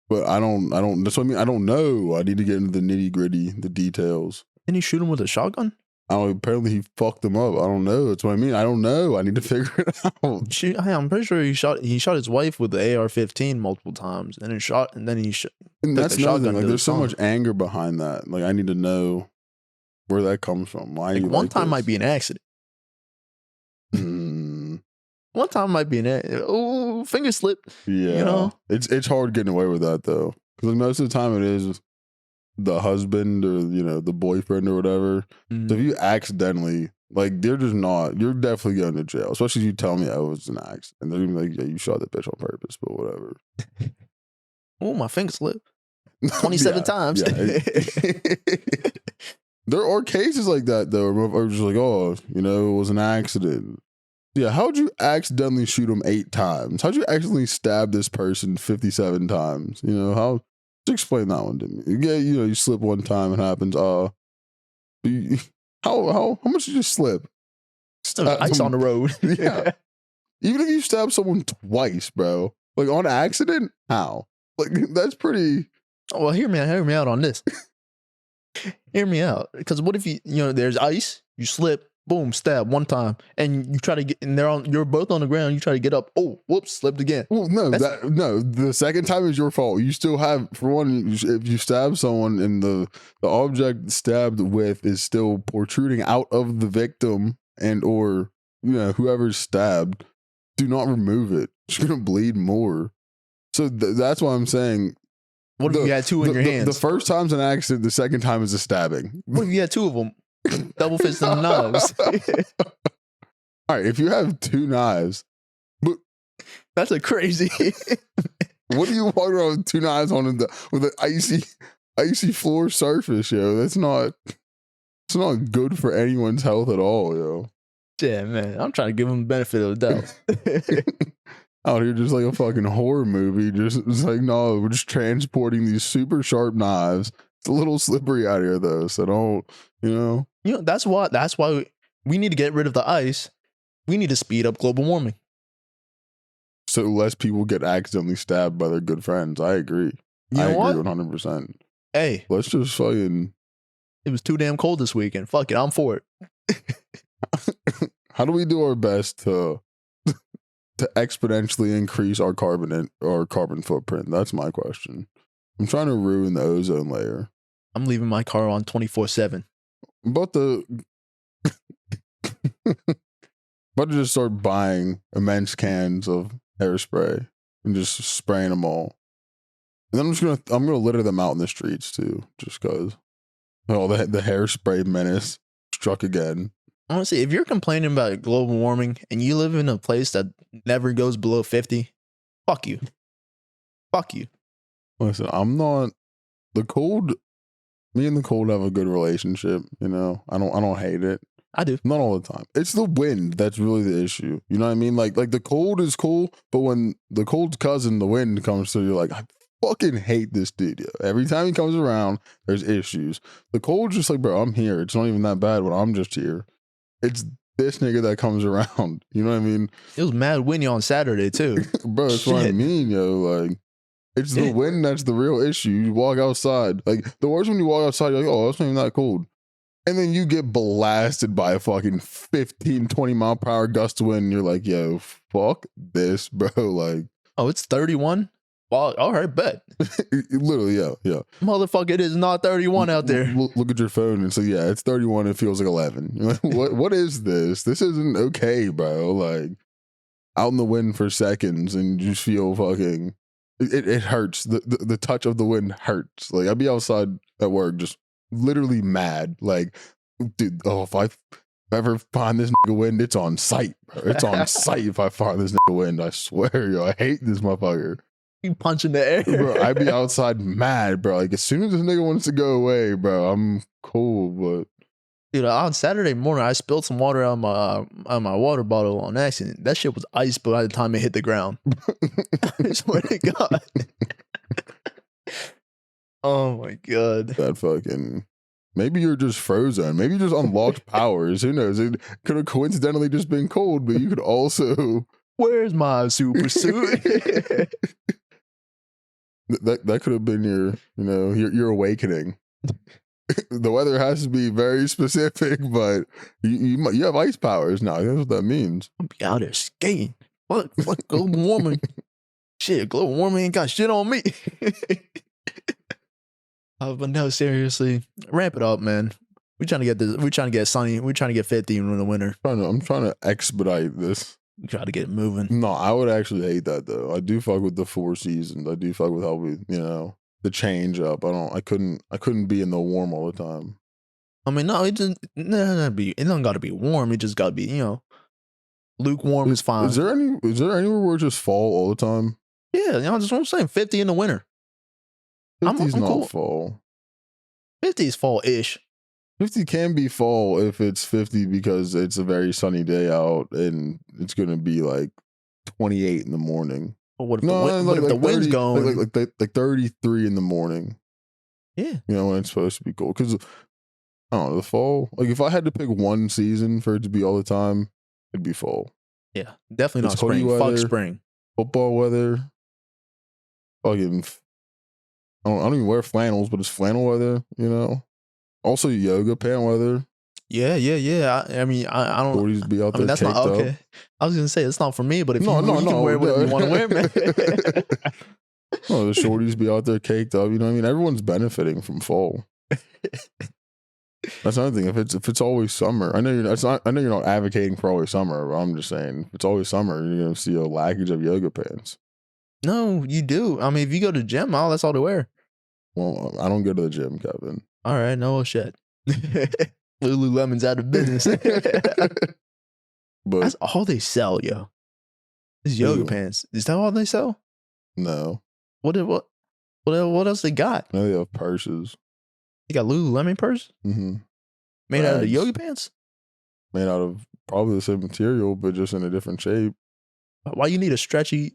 But I don't, that's what I mean. I don't know. I need to get into the nitty gritty, the details. Didn't he shoot him with a shotgun? Apparently he fucked him up. I don't know. That's what I mean. I don't know. I need to figure it out. I'm pretty sure he shot his wife with the AR-15 multiple times, and then he shot. And that's another thing. Like, there's so much anger behind that. Like, I need to know where that comes from. Why? Like, one time might be an accident. One time might be an finger slip. Yeah, it's hard getting away with that though, because most of the time it is the husband or the boyfriend or whatever. So if you accidentally, like, you're definitely going to jail. Especially if you tell me it was an accident. They're gonna be like, yeah, you shot that bitch on purpose, but whatever. Oh, my finger slipped 27 times. Yeah. There are cases like that though, where I'm just like, oh, it was an accident. Yeah, how'd you accidentally shoot him 8 times? How'd you accidentally stab this person 57 times? How? Just explain that one to me. Yeah, you slip one time, it happens. How much did you slip? Ice on the road. Yeah. Even if you stab someone twice, bro, like on accident, how? Like, that's pretty. Oh, well, hear me out on this. Hear me out, because what if there's ice, you slip, boom, stab one time, and you try to get, and you're both on the ground, you try to get up, oh, whoops, slipped again. Well, no, the second time is your fault. You still have, for one, if you stab someone and the object stabbed with is still protruding out of the victim and or whoever's stabbed, do not remove it. It's gonna bleed more. So that's why I'm saying. What if you had 2 in your hands? The first time's an accident. The second time is a stabbing. What if you had 2 of them? Double fisted knives. All right, if you have 2 knives, That's a crazy. What do you walk around with 2 knives on with an icy floor surface, yo? It's not good for anyone's health at all, yo. Yeah, man. I'm trying to give him the benefit of the doubt. Out here just like a fucking horror movie. Just it's like, no, we're just transporting these super sharp knives. It's a little slippery out here though, so don't, you know. That's why we need to get rid of the ice. We need to speed up global warming. So less people get accidentally stabbed by their good friends. I agree. You know I agree what? 100%. Hey, Let's just fucking. it was too damn cold this weekend. Fuck it, I'm for it. How do we do our best to exponentially increase our carbon footprint? That's my question. I'm trying to ruin the ozone layer. I'm leaving my car on 24/7. I'm about to just start buying immense cans of hairspray and just spraying them all. And then I'm gonna litter them out in the streets too, just cause the hairspray menace struck again. Honestly, if you're complaining about global warming and you live in a place that never goes below 50, fuck you. Fuck you. Listen, I'm not the cold. Me and the cold have a good relationship, you know. I don't hate it. I do. Not all the time. It's the wind that's really the issue. You know what I mean? Like the cold is cool, but when the cold's cousin, the wind comes through, you're like, I fucking hate this dude. Yo. Every time he comes around, there's issues. The cold's just like, bro, I'm here. It's not even that bad when I'm just here. It's this nigga that comes around. You know what I mean? It was mad windy on Saturday too. Bro, that's what I mean, yo. Like, it's the wind that's the real issue. You walk outside. Like, the worst when you walk outside, you're like, oh, it's not even that cold. And then you get blasted by a fucking 15, 20 mile per hour gust of wind. And you're like, yo, fuck this, bro. Like, oh, it's 31? Well, all right, bet. Literally, yeah. Motherfucker, it is not 31 out there. Look at your phone and say, yeah, it's 31. It feels like 11. You're like, what is this? This isn't okay, bro. Like, out in the wind for seconds and you just feel fucking, it hurts. The touch of the wind hurts. Like, I'd be outside at work just literally mad. Like, dude, oh, if I ever find this nigga wind, it's on sight, bro. It's on sight if I find this nigga wind. I swear, yo, I hate this motherfucker. You punch in the air. Bro, I'd be outside mad, bro. Like, as soon as this nigga wants to go away, bro, I'm cool, but... Dude, on Saturday morning, I spilled some water on my water bottle on accident. That shit was ice by the time it hit the ground. I swear to God. Oh my God. That fucking... Maybe you're just frozen. Maybe you just unlocked powers. Who knows? It could have coincidentally just been cold, but you could also... Where's my super suit? That could have been your awakening. The weather has to be very specific, but you have ice powers now. That's what that means. I'll be out there skating. What global warming? Shit, global warming ain't got shit on me. But no, seriously, ramp it up, man. We're trying to get sunny. We're trying to get 50 in the winter. I'm trying to expedite this. We try to get it moving. No, I would actually hate that though. I do fuck with the 4 seasons. I do fuck with how we, the change up. I couldn't be in the warm all the time. I mean, no, it don't gotta be warm. It just gotta be, lukewarm is fine. Is there anywhere where it just fall all the time? Yeah, that's what I'm saying. 50 in the winter. 50's I'm not cool. fall. 50 is fall-ish. 50 can be fall if it's 50 because it's a very sunny day out and it's gonna be like 28 in the morning. But what if the wind's 30, going? Like 33 in the morning. Yeah. When it's supposed to be cool. Because I don't know, the fall. Like if I had to pick one season for it to be all the time, it'd be fall. Yeah, definitely It's not spring. hoodie Fuck weather. spring. Football weather. Fucking. I don't even wear flannels, but it's flannel weather. Also yoga pant weather. Yeah. I mean, I don't. Shorties be out there. That's not okay. Up. I was gonna say it's not for me, but if you can no, wear whatever you want to wear, man. No, the shorties be out there caked up. You know what I mean? Everyone's benefiting from fall. That's another thing. If it's always summer, I know you're not advocating for always summer. But I'm just saying, if it's always summer, you're gonna see a lackage of yoga pants. No, you do. I mean, if you go to the gym, that's all they wear. Well, I don't go to the gym, Kevin. All right, no shit. Lululemon's out of business. But that's all they sell, yo. It's yoga Ew. pants. Is that all they sell? No. What else they got? No, they have purses. You got Lululemon purse Mm-hmm. made out of Bags yoga pants? made out of probably the same material, but just in a different shape. Why you need a stretchy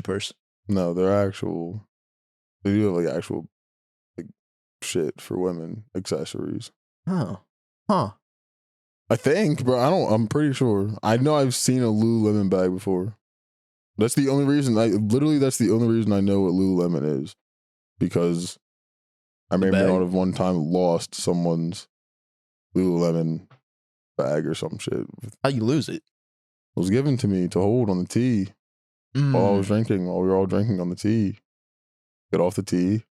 purse? No, they're actual. They do have like actual like shit for women accessories. Huh. Huh. I think, bro. I don't. I'm pretty sure. I know I've seen a Lululemon bag before. That's the only reason. That's the only reason I know what Lululemon is, because I The may or may not bag? have one time lost someone's Lululemon bag or some shit. It How you lose it? was given to me to hold on the tee while I was drinking. While we were all drinking on the tee. Get off the tee.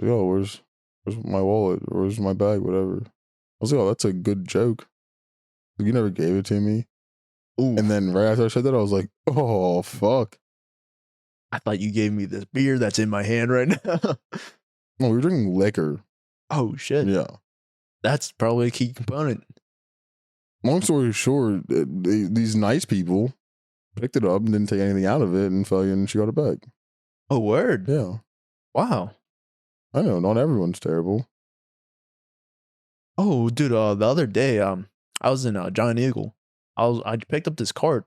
Yo, where's my wallet? Where's my bag? Whatever. I was like, oh, that's a good joke. You never gave it to me. Ooh. And then right after I said that, I was like, oh, fuck. I thought you gave me this beer that's in my hand right now. No, we were drinking liquor. Oh shit. Yeah. That's probably a key component. Long story short, these nice people picked it up and didn't take anything out of it, and fucking she got it back. Oh word. Yeah. Wow. I know, not everyone's terrible. Oh dude, the other day, I was in Giant Eagle. I picked up this cart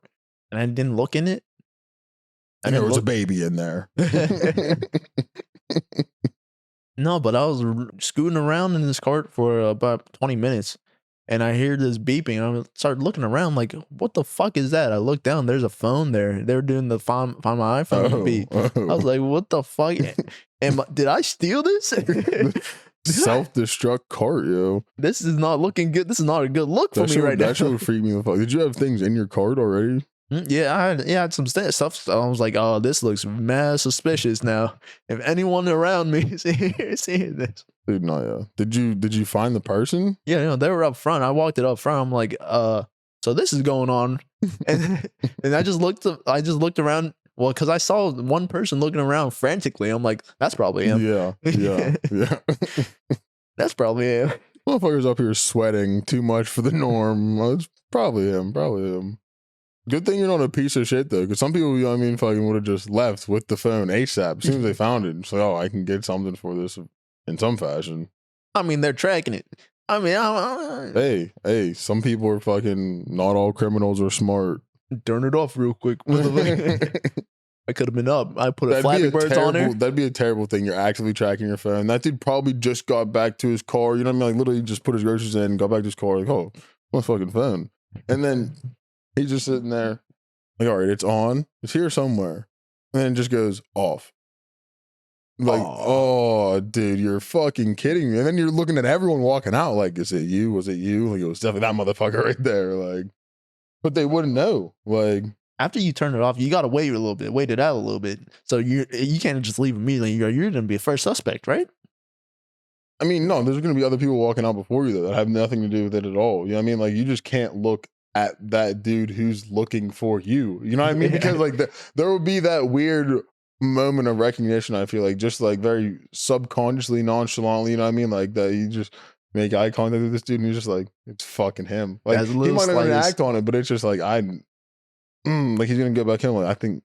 and I didn't look in it. And there was a baby in there. No, but I was scooting around in this cart for about 20 minutes and I hear this beeping. I started looking around like, what the fuck is that? I look down, there's a phone there. They were doing the find my iPhone beep. I was like, what the fuck? Did I steal this? Self-destruct cart, yo. This is not looking good. This is not a good look for me right now. That shit would freak me the fuck. Did you have things in your cart already? Yeah, I had some stuff. So I was like, oh, this looks mad suspicious now. If anyone around me is seeing this. Dude, no, yeah. Did you find the person? Yeah, no, they were up front. I walked it up front. I'm like, so this is going on. And I just looked around. Well, because I saw one person looking around frantically. I'm like, that's probably him. Yeah. That's probably him. Motherfucker's up here sweating too much for the norm. Well, it's probably him. Good thing you're not a piece of shit, though, because some people, you know what I mean, fucking would have just left with the phone ASAP. As soon as they found it, it's like, oh, I can get something for this in some fashion. I mean, they're tracking it. I mean, hey, some people are fucking, not all criminals are smart. Turn it off real quick. I could have been up. I put a Flappy Birds on there. That'd be a terrible thing. You're actively tracking your phone. That dude probably just got back to his car. You know what I mean? Like, literally just put his groceries in, got back to his car. Like, oh, my fucking phone. And then he's just sitting there. Like, all right, it's on. It's here somewhere. And then it just goes off. Like, oh, dude, you're fucking kidding me. And then you're looking at everyone walking out. Like, is it you? Was it you? Like, it was definitely that motherfucker right there. Like, but they wouldn't know. Like, after you turn it off, you gotta wait a little bit, wait it out a little bit. So you can't just leave immediately. You're gonna be a first suspect, right? I mean, no, there's gonna be other people walking out before you that have nothing to do with it at all. You know what I mean? Like, you just can't look at that dude who's looking for you. You know what I mean? Because like there will be that weird moment of recognition. I feel like just like very subconsciously, nonchalantly. You know what I mean? Like that you just make eye contact with this dude, and you're just like, it's fucking him. Like he might not even act on it, but it's just like like he's gonna get back in. Like, I think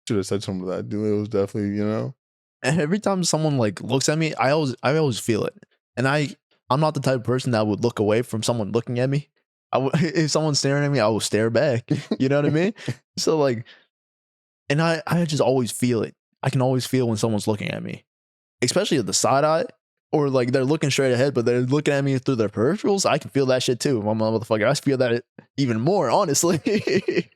should have said something to that dude. It was definitely, you know. And every time someone like looks at me, I always feel it. And I'm not the type of person that would look away from someone looking at me. If someone's staring at me, I will stare back. You know what I mean? So like, and I just always feel it. I can always feel when someone's looking at me, especially at the side eye, or like they're looking straight ahead, but they're looking at me through their peripherals. I can feel that shit too. I'm a motherfucker. I feel that even more, honestly.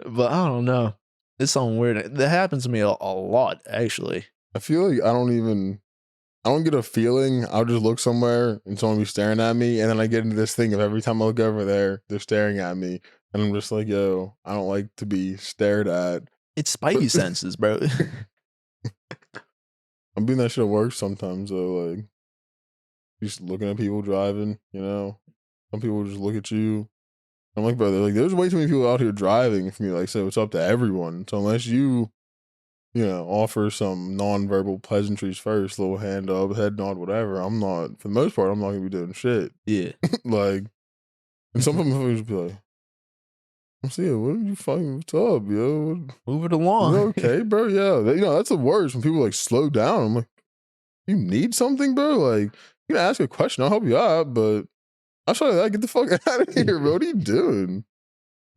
But I don't know. It's something weird. That happens to me a lot, actually. I feel like I don't get a feeling. I'll just look somewhere and someone will be staring at me, and then I get into this thing of every time I look over there, they're staring at me, and I'm just like, yo, I don't like to be stared at. It's spidey senses, bro. I'm doing that shit at work sometimes, though. Like, just looking at people driving, you know. Some people just look at you. I'm like, brother, like, there's way too many people out here driving for me. Like, so it's up to everyone. So unless you know, offer some non-verbal pleasantries first, little hand up, head nod, whatever, I'm not, for the most part, I'm not gonna be doing shit. Yeah. Like, and some people just be like, I'm saying, what are you fucking? What's up, yo? Move it You along. okay, bro? Yeah, that's the worst when people like slow down. I'm like, you need something, bro? Like, you can ask a question, I'll help you out, but outside of that, get the fuck out of here, bro. What are you doing?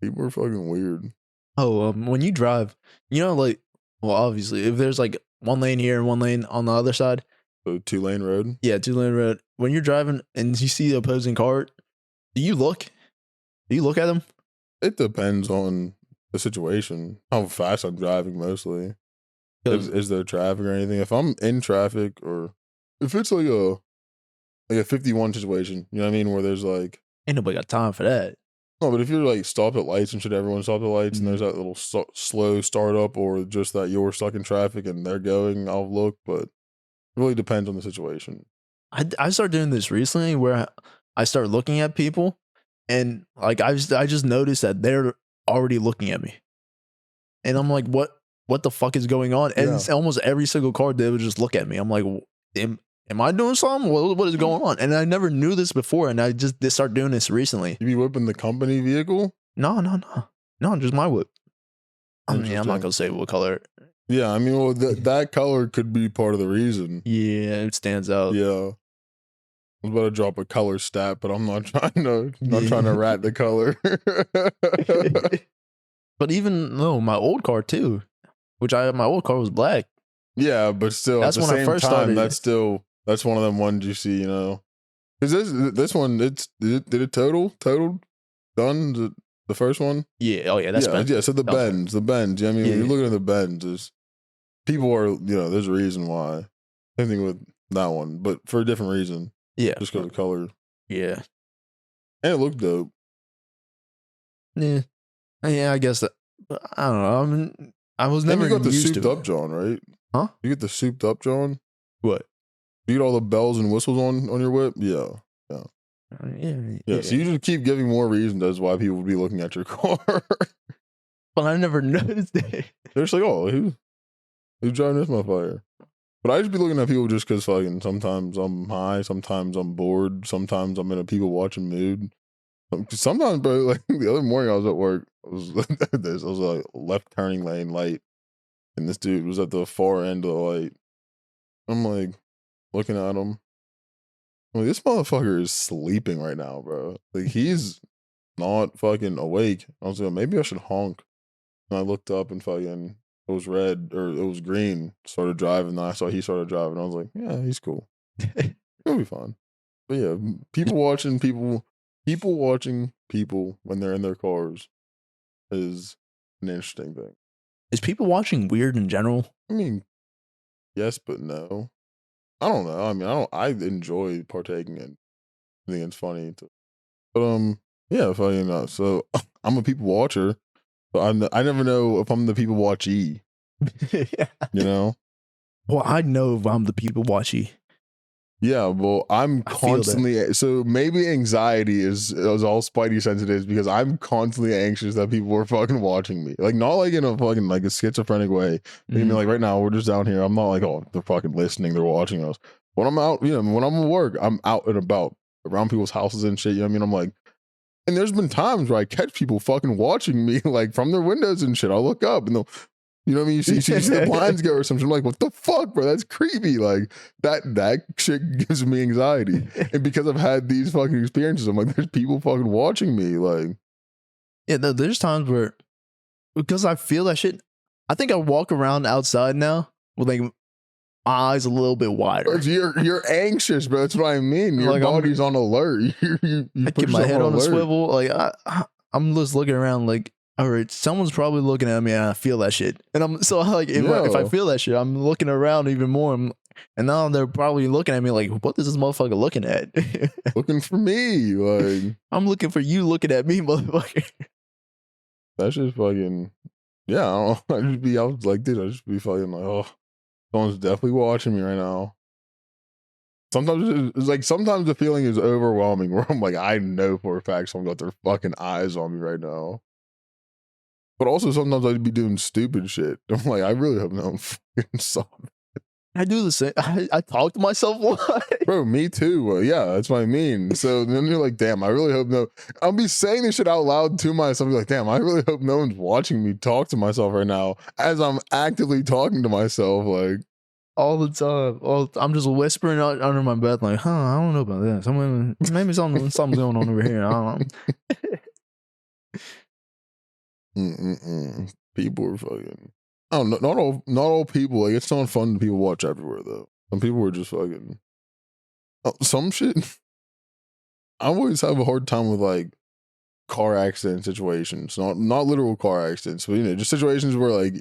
People are fucking weird. Oh, when you drive, like, well, obviously, if there's like one lane here and one lane on the other side, So 2-lane road. yeah, 2 lane road. When you're driving and you see the opposing car, do you look? Do you look at them? It depends on the situation, how fast I'm driving mostly. Because Is there traffic or anything? If I'm in traffic or if it's like a 51 situation, you know what I mean? Where there's like, ain't nobody got time for that. no, but if you're like stopped at lights and shit, everyone stopped at lights and there's that little slow startup or just that you're stuck in traffic and they're going, I'll look, but it really depends on the situation. I started doing this recently where I start looking at people, and like I just noticed that they're already looking at me, and I'm like, what the fuck is going on? And Yeah. it's almost every single car they would just look at me. I'm like, am I doing something? What is going on? And I never knew this before, and I just start doing this recently. You be whipping the company vehicle? No, just my whip. I mean, I'm not gonna say what color. Yeah, I mean, well, that color could be part of the reason. Yeah, it stands out. Yeah. I was about to drop a color stat, but I'm not trying to rat the color. But even though my old car too, my old car was black. Yeah, but still, That's at the when I same first time, started. that's one of them ones you see, because this one, did it totaled done the first one. Yeah. Oh yeah. That's been. Yeah. So the That was been. bends. I mean, when you're Yeah. looking at the bends, is people are there's a reason why. Same thing with that one, but for a different reason. Yeah. Just because of color. Yeah. And it looked dope. Yeah. Yeah. I guess that. But I don't know. I mean, I was And never you got the used souped to up it. John, right? Huh? You get the souped up John? What? You get all the bells and whistles on your whip? Yeah. Yeah. Yeah. So you just keep giving more reasons as why people would be looking at your car. But I never noticed it. They're just like, oh, who's driving this motherfucker? But I just be looking at people just because fucking sometimes I'm high, sometimes I'm bored, sometimes I'm in a people watching mood. Sometimes, bro, like the other morning I was at work, I was like left turning lane light, and this dude was at the far end of the light. I'm like looking at him. I'm like, this motherfucker is sleeping right now, bro. Like he's not fucking awake. I was like, maybe I should honk. And I looked up and fucking it was red or it was green. Started driving. Then I saw he started driving. I was like, yeah, he's cool. It'll be fine. But yeah, people watching people when they're in their cars is an interesting thing. Is people watching weird in general? I mean, yes, but no. I don't know. I mean, I enjoy partaking in. I think it's funny. But yeah, funny enough. So I'm a people watcher. But I never know if I'm the people watchee. Yeah. You know? Well, I know if I'm the people watchy. Yeah, well, I'm constantly so maybe anxiety is all Spidey sensitive because I'm constantly anxious that people are fucking watching me. Like not like in a fucking like a schizophrenic way. I mean, like right now we're just down here. I'm not like, oh, they're fucking listening, they're watching us. When I'm out, when I'm at work, I'm out and about around people's houses and shit. You know what I mean? I'm like, and there's been times where I catch people fucking watching me like from their windows and shit. I'll look up and they'll, you know what I mean? You see the blinds go or something. I'm like, what the fuck, bro? That's creepy. Like that shit gives me anxiety. And because I've had these fucking experiences, I'm like, there's people fucking watching me. Like, yeah, there's times where because I feel that shit, I think I walk around outside now with like my eyes a little bit wider. You're anxious, bro. That's what I mean. Your like body's on alert. You I put keep my head on a alert. swivel. Like I'm just looking around like, all right, someone's probably looking at me and I feel that shit. And I'm so like, if I feel that shit, I'm looking around even more. And now they're probably looking at me like, what is this motherfucker looking at? Looking for me. Like, I'm looking for you looking at me, motherfucker. That's just fucking, yeah. I was like, dude, I just be fucking like, oh, someone's definitely watching me right now. Sometimes it's like, sometimes the feeling is overwhelming where I'm like, I know for a fact someone got their fucking eyes on me right now. But also sometimes I'd be doing stupid shit. I'm like, I really hope no one fucking saw me. I do the same. I talk to myself a lot. Bro, me too. Yeah, that's what I mean. So then you're like, damn, I really hope no. I'll be saying this shit out loud to myself. Be like, damn, I really hope no one's watching me talk to myself right now as I'm actively talking to myself. Like, all the time. I'm just whispering out under my breath, like, huh, I don't know about this. Maybe something's going on over here. I don't know. People are fucking. I don't know. Not all people. Like, it's not fun to people watch everywhere though. Some people are just fucking. Some shit. I always have a hard time with like car accident situations, not literal car accidents, but just situations where like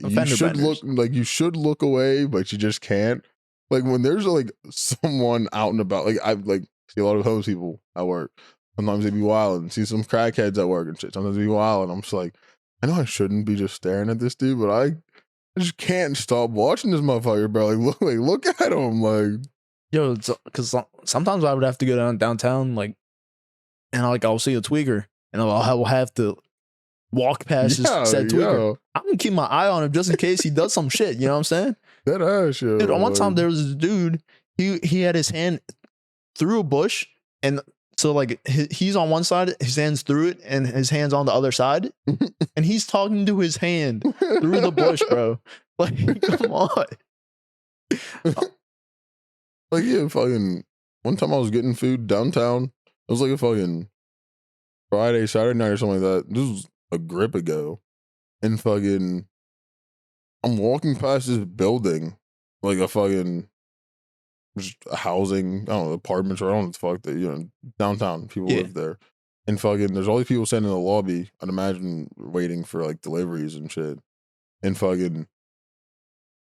you should look away, but you just can't. Like when there's like someone out and about, like I like see a lot of homeless people at work. Sometimes they be wild and see some crackheads at work and shit. Sometimes they be wild, and I'm just like, I know I shouldn't be just staring at this dude, but I just can't stop watching this motherfucker, bro. Look at him, like yo, because sometimes I would have to go downtown, like, and like I'll see a tweaker, and I will have to walk past this said tweaker. I'm gonna keep my eye on him just in case he does some shit. You know what I'm saying? That ass shit. Dude, on one time there was this dude. He had his hand through a bush, and so like he's on one side, his hands through it, and his hands on the other side, and he's talking to his hand through the bush, bro. Like, come on. Like, yeah, fucking. One time I was getting food downtown. It was like a fucking Friday, Saturday night or something like that. This was a grip ago, and fucking, I'm walking past this building, like a fucking just a housing, I don't know, apartments or I don't know what the fuck that downtown people live there, and fucking there's all these people standing in the lobby. I'd imagine waiting for like deliveries and shit, and fucking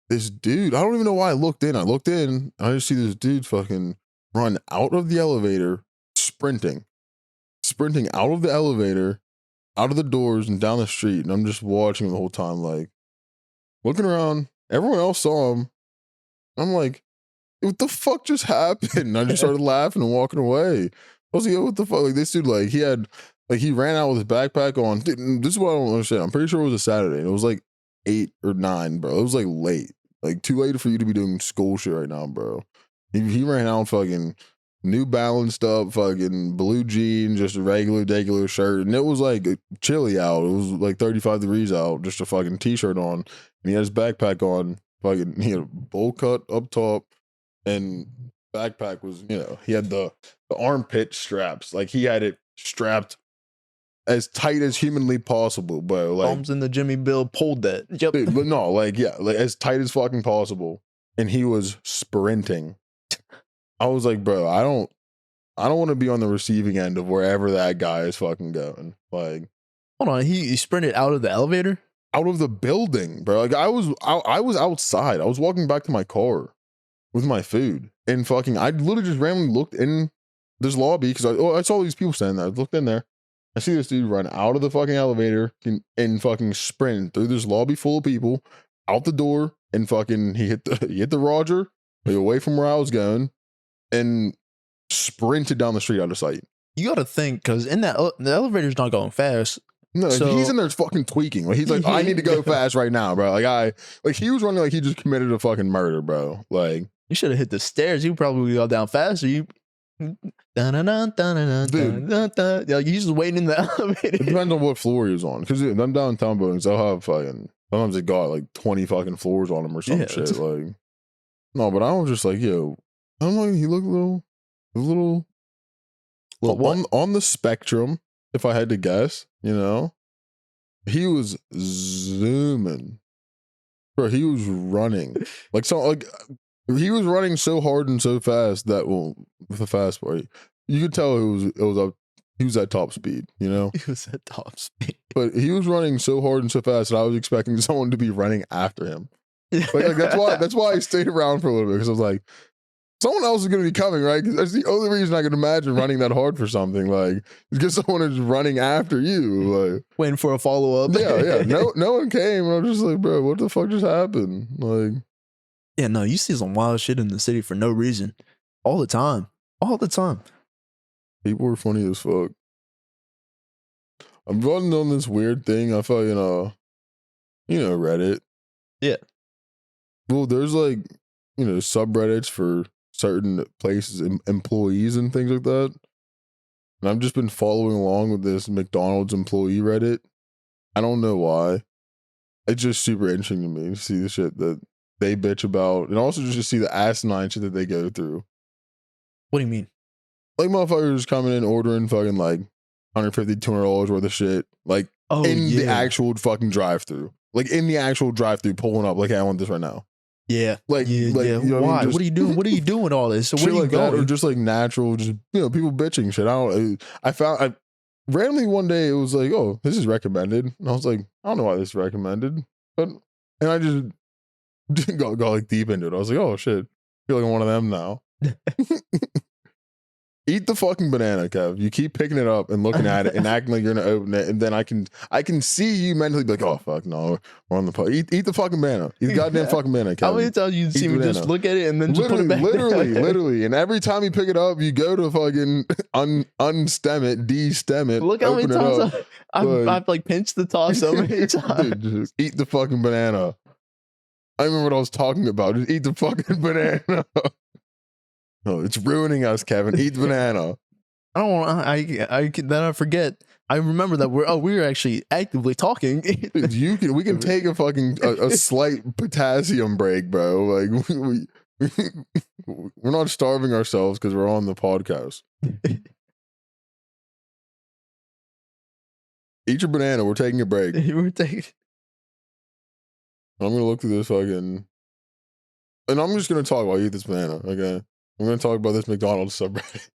this dude. I don't even know why I looked in. And I just see this dude fucking run out of the elevator, sprinting out of the elevator, out of the doors and down the street. And I'm just watching him the whole time, like looking around. Everyone else saw him. I'm like, what the fuck just happened? And I just started laughing and walking away. I was like, yo, what the fuck? Like this dude, like he ran out with his backpack on. Dude, this is what I don't understand. I'm pretty sure it was a Saturday. It was like 8 or 9, bro. It was like late. Like too late for you to be doing school shit right now, bro. He ran out fucking New Balance up, fucking blue jean, just a regular shirt. And it was like chilly out. It was like 35 degrees out, just a fucking t-shirt on. And he had his backpack on, fucking, he had a bowl cut up top. And backpack was, he had the armpit straps. Like he had it strapped as tight as humanly possible, but like Thumbs in the Jimmy Bill pulled that. Yep. Dude, but no, like as tight as fucking possible. And he was sprinting. I was like, bro, I don't want to be on the receiving end of wherever that guy is fucking going. Like, hold on, he sprinted out of the elevator? Out of the building, bro. Like I was outside. I was walking back to my car with my food. And fucking I literally just randomly looked in this lobby because I saw these people standing there. I looked in there. I see this dude run out of the fucking elevator and fucking sprint through this lobby full of people, out the door, and fucking he hit the Roger, like away from where I was going, and sprinted down the street out of sight. You got to think, because in that the elevator's not going fast. No, so, he's in there fucking tweaking. Like he's like, I need to go fast right now, bro. Like he was running like he just committed a fucking murder, bro. Like you should have hit the stairs. You probably got down faster. You. Dude, like he's just waiting in the elevator. It depends on what floor he was on, because them downtown buildings, they'll have fucking, sometimes they got like 20 fucking floors on them or some shit. Like, no, but I was just like, yo, I'm like, he looked a little on the spectrum, if I had to guess. He was zooming, bro. He was running he was running so hard and so fast that, well, with the fast part, you could tell he was at top speed, He was at top speed. But he was running so hard and so fast that I was expecting someone to be running after him. Like that's why I stayed around for a little bit, because I was like, someone else is going to be coming, right? Because that's the only reason I can imagine running that hard for something, like, because someone is running after you, like waiting for a follow up. Yeah. No one came, and I'm just like, bro, what the fuck just happened? Like, yeah, no, you see some wild shit in the city for no reason, all the time. People are funny as fuck. I'm running on this weird thing. I fucking Reddit. Yeah. Well, there's like subreddits for certain places, employees and things like that. And I've just been following along with this McDonald's employee Reddit. I don't know why. It's just super interesting to me to see the shit that they bitch about, and also just to see the asinine shit that they go through. What do you mean? Like motherfuckers coming in ordering fucking like $150, $200 worth of shit, like the actual fucking drive-through, like in the actual drive-through, pulling up like, hey, I want this right now. Yeah, like yeah. You know Why? What I mean? What are you doing? What are you doing all this? So where are you like going? That, or just like natural, just people bitching shit. I randomly one day it was like, oh, this is recommended, and I was like, I don't know why this is recommended, but and I just got like deep into it. I was like, oh shit, I feel like I'm one of them now. Eat the fucking banana, Kev. You keep picking it up and looking at it and acting like you're gonna open it, and then I can see you mentally be like, oh fuck no, we're on the eat the fucking banana. Eat the goddamn fucking banana, Kev. How many times you see me just look at it and then just put it back? Literally, and every time you pick it up, you go to fucking unstem it, de-stem it. Look how many times I've like pinched the top so many times. Dude, just eat the fucking banana. I remember what I was talking about. Just eat the fucking banana. No, it's ruining us, Kevin. Eat the banana. I don't want. Then I forget. I remember that we're actually actively talking. Dude, we can take a fucking a slight potassium break, bro. Like we're not starving ourselves because we're on the podcast. Eat your banana. We're taking a break. We're taking. I'm gonna look through this fucking, and I'm just gonna talk while I eat this banana. Okay. I'm going to talk about this McDonald's subreddit.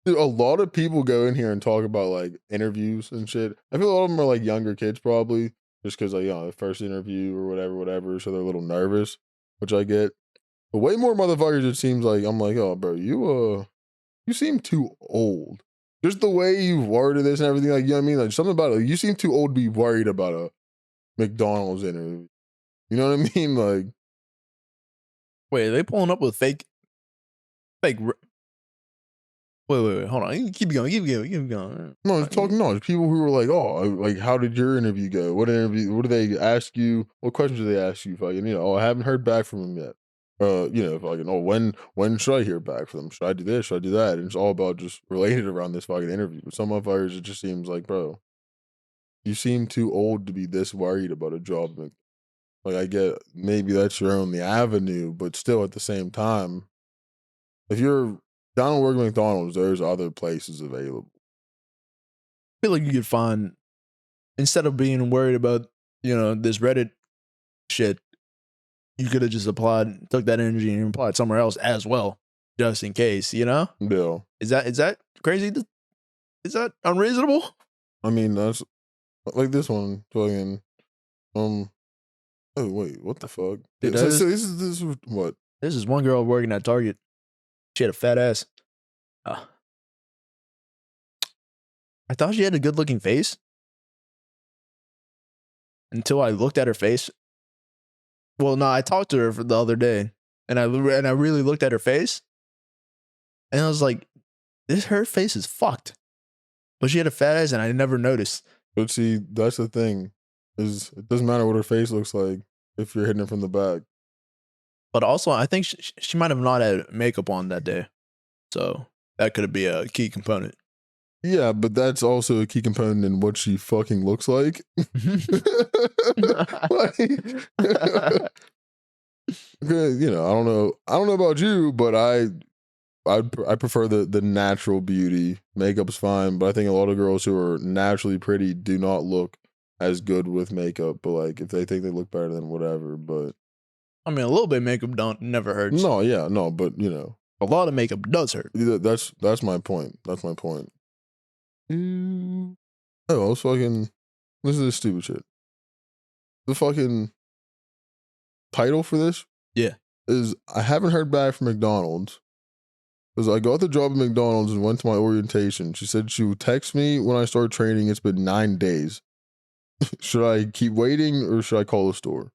Dude, a lot of people go in here and talk about like interviews and shit. I feel a lot of them are like younger kids probably, just because like, the first interview or whatever, so they're a little nervous, which I get. But way more motherfuckers, it seems like, I'm like, oh bro, you seem too old. Just the way you worded this and everything, like, you know what I mean? Like something about it, like, you seem too old to be worried about a McDonald's interview. You know what I mean? Like, wait, are they pulling up with fake? Wait, hold on. Keep going. No, it's it's people who were like, oh, like, how did your interview go? What do they ask you? What questions do they ask you? Fucking, oh, I haven't heard back from them yet. Fucking, oh, when should I hear back from them? Should I do this? Should I do that? And it's all about just related around this fucking interview. But some motherfuckers, it just seems like, bro, you seem too old to be this worried about a job. Like, I get maybe that's your only avenue, but still at the same time, if you're down to work at McDonald's, there's other places available. I feel like you could find, instead of being worried about, this Reddit shit, you could have just took that energy and applied somewhere else as well, just in case, Yeah. Is that crazy? Is that unreasonable? I mean, that's like this one fucking, oh wait, what the fuck? Dude, this is what? This is one girl working at Target. She had a fat ass. I thought she had a good looking face until I looked at her face. Well, no, I talked to her the other day, and I really looked at her face, and I was like, her face is fucked. But she had a fat ass, and I never noticed. But see, that's the thing, is it doesn't matter what her face looks like if you're hitting it from the back. But also, I think she might have not had makeup on that day, so that could be a key component. Yeah, but that's also a key component in what she fucking looks like. Like, I don't know about you, but I prefer the natural beauty. Makeup's fine, but I think a lot of girls who are naturally pretty do not look as good with makeup. But like, if they think they look better, then whatever. But I mean, a little bit of makeup never hurts. No, yeah, no, but a lot of makeup does hurt. That's my point. That's my point. Oh, I was fucking. Listen to this stupid shit. The fucking title for this, is I haven't heard back from McDonald's because I got the job at McDonald's and went to my orientation. She said she would text me when I start training. It's been 9 days. Should I keep waiting or should I call the store?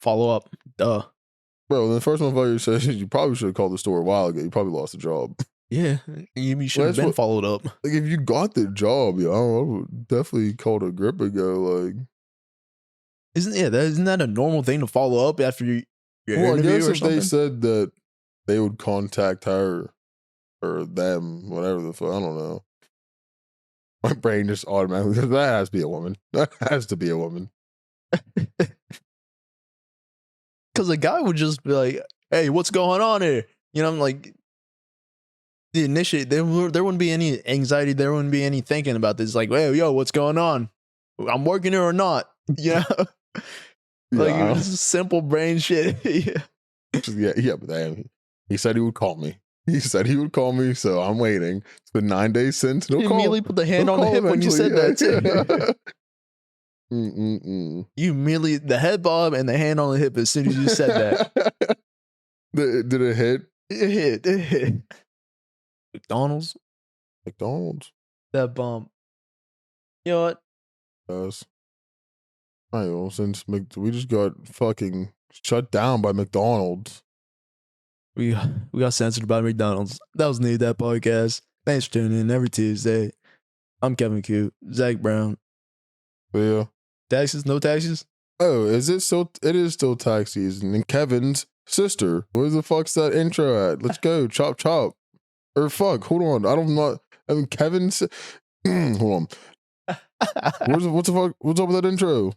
Follow up. Duh. Bro, the first motherfucker says you probably should have called the store a while ago. You probably lost the job. Yeah, you should have been followed up. Like, if you got the job, I would definitely call a grip ago. Like, isn't that a normal thing to follow up after your Well, I interview guess or if they something? said that they would contact her or them, whatever the fuck, I don't know. My brain just automatically goes, that has to be a woman. That has to be a woman. Because a guy would just be like, "Hey, what's going on here?" You know, I'm like, the initiate there wouldn't be any anxiety, there wouldn't be any thinking about this. Like, "Hey, yo, what's going on? I'm working here or not?" You know, like it Yeah, was just simple brain shit. Yeah. yeah, but damn, he said he would call me. He said he would call me, so I'm waiting. It's been 9 days since. You immediately put the hand He'll on the call hip when you eventually. said that too. Yeah. Mm-mm-mm. You immediately the head bob and the hand on the hip as soon as you said that. Did it hit? It hit. It hit. McDonald's, McDonald's? that bump. You know what? Does. I know, since we just got fucking shut down by McDonald's. We got censored by McDonald's. That was Need That Podcast. Thanks for tuning in every Tuesday. I'm Kevin Q. Zach Brown. Yeah. Taxes? No taxes? Oh, is it still? It is still tax season. And Kevin's sister. Where the fuck's that intro at? Let's go. Chop chop. Or fuck. Hold on. I don't know. I mean, Kevin's. Hold on. What's the fuck? What's up with that intro?